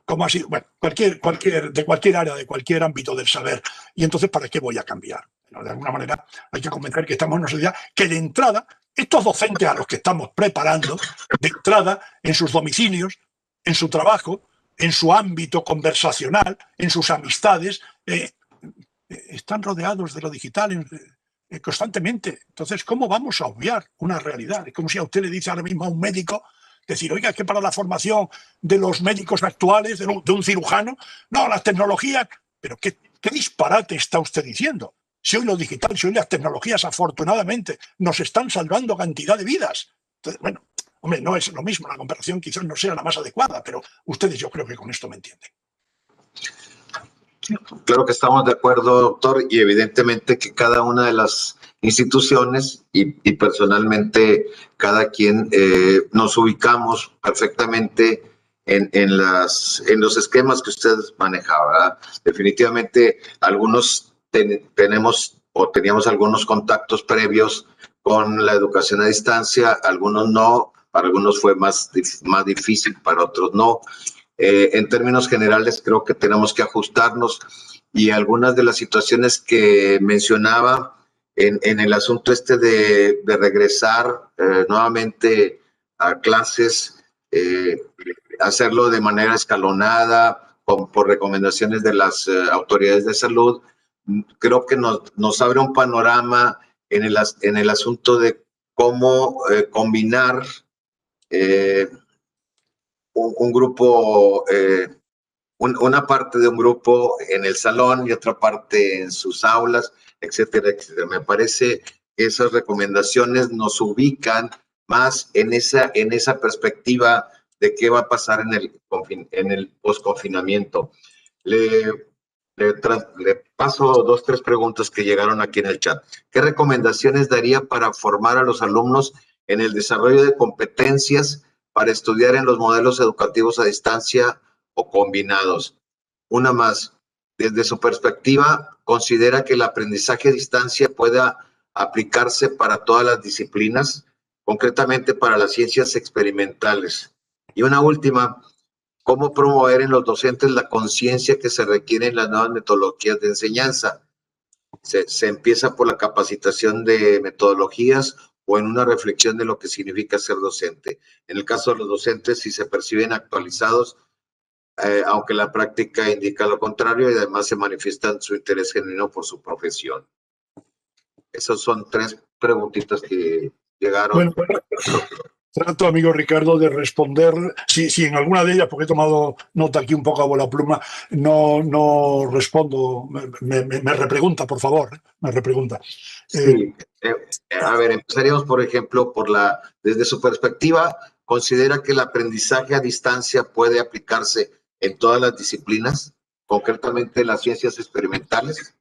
cómo ha sido, bueno, de cualquier área, de cualquier ámbito del saber. Y entonces, ¿para qué voy a cambiar? Bueno, de alguna manera hay que convencer que estamos en una sociedad que de entrada, estos docentes a los que estamos preparando, de entrada, en sus domicilios, en su trabajo, en su ámbito conversacional, en sus amistades, están rodeados de lo digital constantemente. Entonces, ¿cómo vamos a obviar una realidad? Es como si a usted le dice ahora mismo a un médico, decir, oiga, que para la formación de los médicos actuales, de un cirujano, no, las tecnologías, pero ¿qué disparate está usted diciendo? Si hoy lo digital, si hoy las tecnologías, afortunadamente, nos están salvando cantidad de vidas. Entonces, bueno, hombre, no es lo mismo, la comparación quizás no sea la más adecuada, pero ustedes yo creo que con esto me entienden. Claro que estamos de acuerdo, doctor, y evidentemente que cada una de las instituciones y personalmente cada quien nos ubicamos perfectamente en los esquemas que usted manejaba, ¿verdad? Definitivamente algunos teníamos algunos contactos previos con la educación a distancia, algunos no, para algunos fue más difícil, para otros no. En términos generales, creo que tenemos que ajustarnos y algunas de las situaciones que mencionaba en el asunto de regresar nuevamente a clases, hacerlo de manera escalonada, por recomendaciones de las autoridades de salud, creo que nos abre un panorama en el asunto de cómo combinar un grupo, una parte de un grupo en el salón y otra parte en sus aulas, etcétera, etcétera. Me parece que esas recomendaciones nos ubican más en esa perspectiva de qué va a pasar en el post-confinamiento. Le paso 2, 3 preguntas que llegaron aquí en el chat. ¿Qué recomendaciones daría para formar a los alumnos en el desarrollo de competencias para estudiar en los modelos educativos a distancia o combinados. Una más, desde su perspectiva, considera que el aprendizaje a distancia pueda aplicarse para todas las disciplinas, concretamente para las ciencias experimentales. Y una última, ¿cómo promover en los docentes la conciencia que se requiere en las nuevas metodologías de enseñanza? Se empieza por la capacitación de metodologías o en una reflexión de lo que significa ser docente. En el caso de los docentes, si se perciben actualizados, aunque la práctica indica lo contrario, y además se manifiestan su interés genuino por su profesión. Esas son 3 preguntitas que llegaron. Bueno, trato, amigo Ricardo, de responder, si en alguna de ellas, porque he tomado nota aquí un poco a bola pluma, no respondo, me repregunta, por favor, me repregunta. Sí, a ver, empezaríamos, por ejemplo, desde su perspectiva, ¿considera que el aprendizaje a distancia puede aplicarse en todas las disciplinas, concretamente en las ciencias experimentales?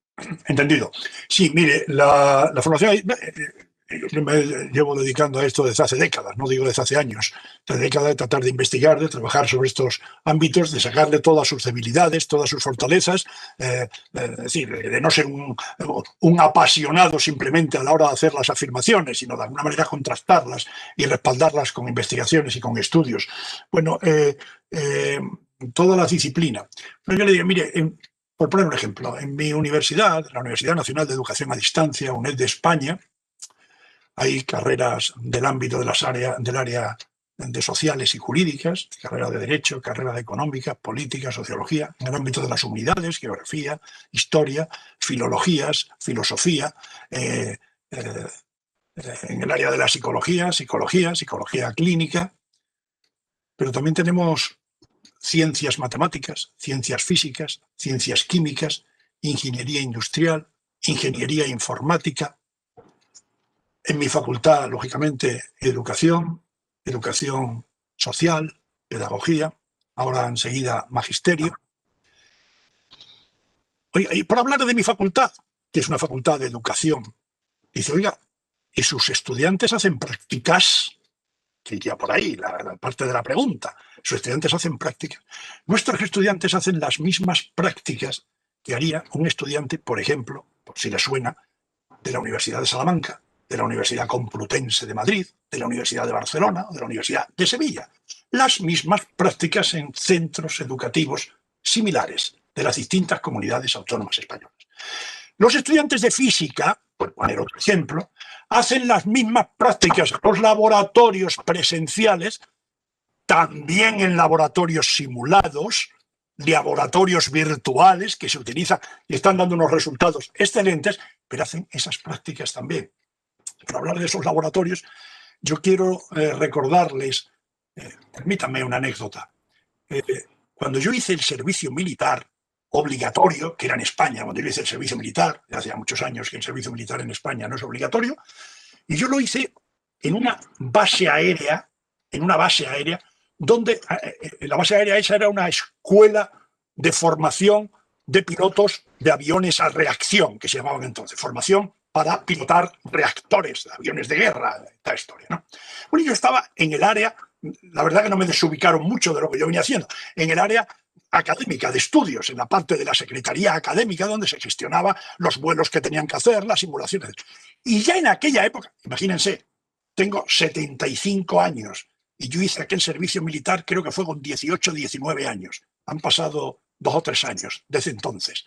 Entendido. Sí, mire, la formación, yo me llevo dedicando a esto desde hace décadas, no digo desde hace años, desde décadas de tratar de investigar, de trabajar sobre estos ámbitos, de sacarle todas sus debilidades, todas sus fortalezas, es decir, de no ser un apasionado simplemente a la hora de hacer las afirmaciones, sino de alguna manera contrastarlas y respaldarlas con investigaciones y con estudios. Bueno, todas las disciplinas. Pero yo le digo, mire, por poner un ejemplo, en mi universidad, la Universidad Nacional de Educación a Distancia, UNED de España, hay carreras del ámbito del área de sociales y jurídicas, carrera de derecho, carrera de económica, política, sociología, en el ámbito de las humanidades, geografía, historia, filologías, filosofía, en el área de la psicología clínica, pero también tenemos ciencias matemáticas, ciencias físicas, ciencias químicas, ingeniería industrial, ingeniería informática. En mi facultad, lógicamente, educación social, pedagogía, ahora enseguida magisterio. Oiga, y por hablar de mi facultad, que es una facultad de educación, dice, oiga, ¿y sus estudiantes hacen prácticas? Que iría por ahí la parte de la pregunta. Sus estudiantes hacen prácticas. Nuestros estudiantes hacen las mismas prácticas que haría un estudiante, por ejemplo, por si le suena, de la Universidad de Salamanca, de la Universidad Complutense de Madrid, de la Universidad de Barcelona o de la Universidad de Sevilla. Las mismas prácticas en centros educativos similares de las distintas comunidades autónomas españolas. Los estudiantes de física, por poner otro ejemplo, hacen las mismas prácticas en los laboratorios presenciales, también en laboratorios simulados, laboratorios virtuales que se utilizan y están dando unos resultados excelentes, pero hacen esas prácticas también. Para hablar de esos laboratorios, yo quiero recordarles, permítanme una anécdota. Cuando yo hice el servicio militar obligatorio, que era en España, cuando yo hice el servicio militar, hace ya muchos años que el servicio militar en España no es obligatorio, y yo lo hice en una base aérea, donde la base aérea esa era una escuela de formación de pilotos de aviones a reacción, que se llamaban entonces, formación para pilotar reactores de aviones de guerra, esta historia, ¿no? Bueno, yo estaba en el área, la verdad que no me desubicaron mucho de lo que yo venía haciendo, en el área académica de estudios, en la parte de la secretaría académica donde se gestionaba los vuelos que tenían que hacer, las simulaciones. Y ya en aquella época, imagínense, tengo 75 años y yo hice aquel servicio militar, creo que fue con 18, 19 años. Han pasado 2 o 3 años desde entonces.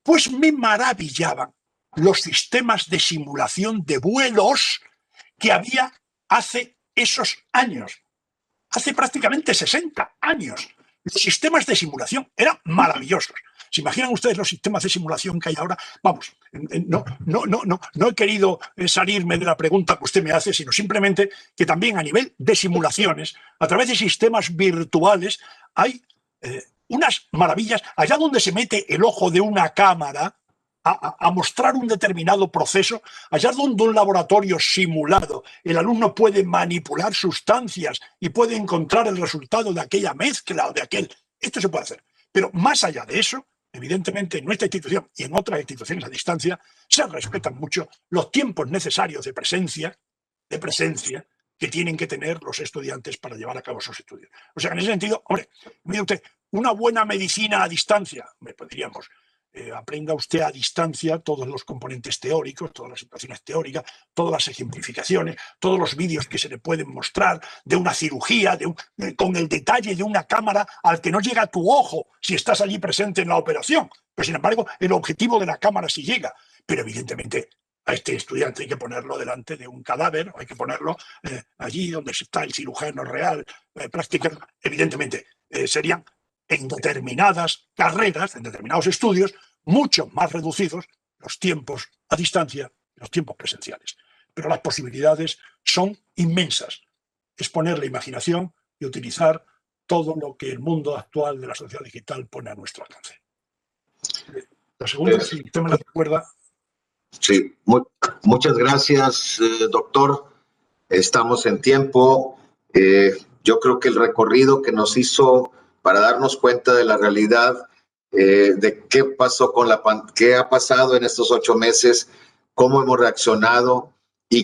Pues me maravillaban los sistemas de simulación de vuelos que había hace esos años, hace prácticamente 60 años. Los sistemas de simulación eran maravillosos. ¿Se imaginan ustedes los sistemas de simulación que hay ahora? Vamos, no he querido salirme de la pregunta que usted me hace, sino simplemente que también a nivel de simulaciones, a través de sistemas virtuales, hay unas maravillas. Allá donde se mete el ojo de una cámara a mostrar un determinado proceso, allá donde un laboratorio simulado, el alumno puede manipular sustancias y puede encontrar el resultado de aquella mezcla o de aquel. Esto se puede hacer. Pero más allá de eso, evidentemente en nuestra institución y en otras instituciones a distancia se respetan mucho los tiempos necesarios de presencia, que tienen que tener los estudiantes para llevar a cabo esos estudios. O sea, en ese sentido, hombre, mire usted, una buena medicina a distancia, me diríamos, aprenda usted a distancia todos los componentes teóricos, todas las situaciones teóricas, todas las ejemplificaciones, todos los vídeos que se le pueden mostrar de una cirugía, con el detalle de una cámara al que no llega tu ojo si estás allí presente en la operación. Pero sin embargo, el objetivo de la cámara sí llega. Pero evidentemente a este estudiante hay que ponerlo delante de un cadáver, hay que ponerlo allí donde está el cirujano real, prácticamente, evidentemente, serían en determinadas carreras, en determinados estudios, mucho más reducidos los tiempos a distancia y los tiempos presenciales. Pero las posibilidades son inmensas. Es poner la imaginación y utilizar todo lo que el mundo actual de la sociedad digital pone a nuestro alcance. La segunda, si usted me la recuerda. Sí, muchas gracias, doctor. Estamos en tiempo. Yo creo que el recorrido que nos hizo para darnos cuenta de la realidad, de qué pasó qué ha pasado en estos 8 meses, cómo hemos reaccionado y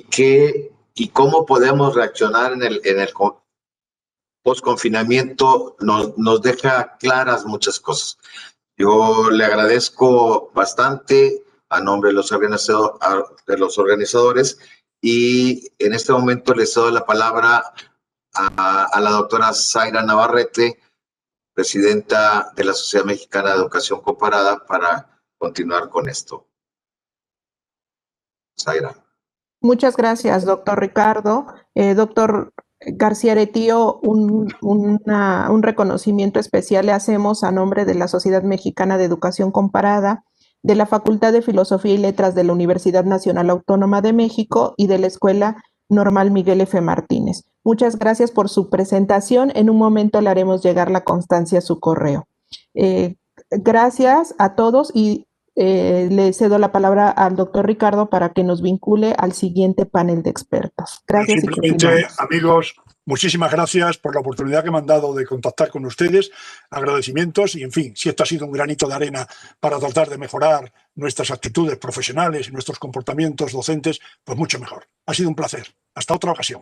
cómo podemos reaccionar en el post-confinamiento, nos deja claras muchas cosas. Yo le agradezco bastante a nombre de los organizadores y en este momento les doy la palabra a la doctora Zaira Navarrete, presidenta de la Sociedad Mexicana de Educación Comparada, para continuar con esto. Zaira. Muchas gracias, doctor Ricardo. Doctor García-Aretillo, un reconocimiento especial le hacemos a nombre de la Sociedad Mexicana de Educación Comparada, de la Facultad de Filosofía y Letras de la Universidad Nacional Autónoma de México y de la Escuela Normal Miguel F. Martínez. Muchas gracias por su presentación. En un momento le haremos llegar la constancia a su correo. Gracias a todos y le cedo la palabra al doctor Ricardo para que nos vincule al siguiente panel de expertos. Gracias. Simplemente, amigos, muchísimas gracias por la oportunidad que me han dado de contactar con ustedes, agradecimientos y, en fin, si esto ha sido un granito de arena para tratar de mejorar nuestras actitudes profesionales y nuestros comportamientos docentes, pues mucho mejor. Ha sido un placer. Hasta otra ocasión.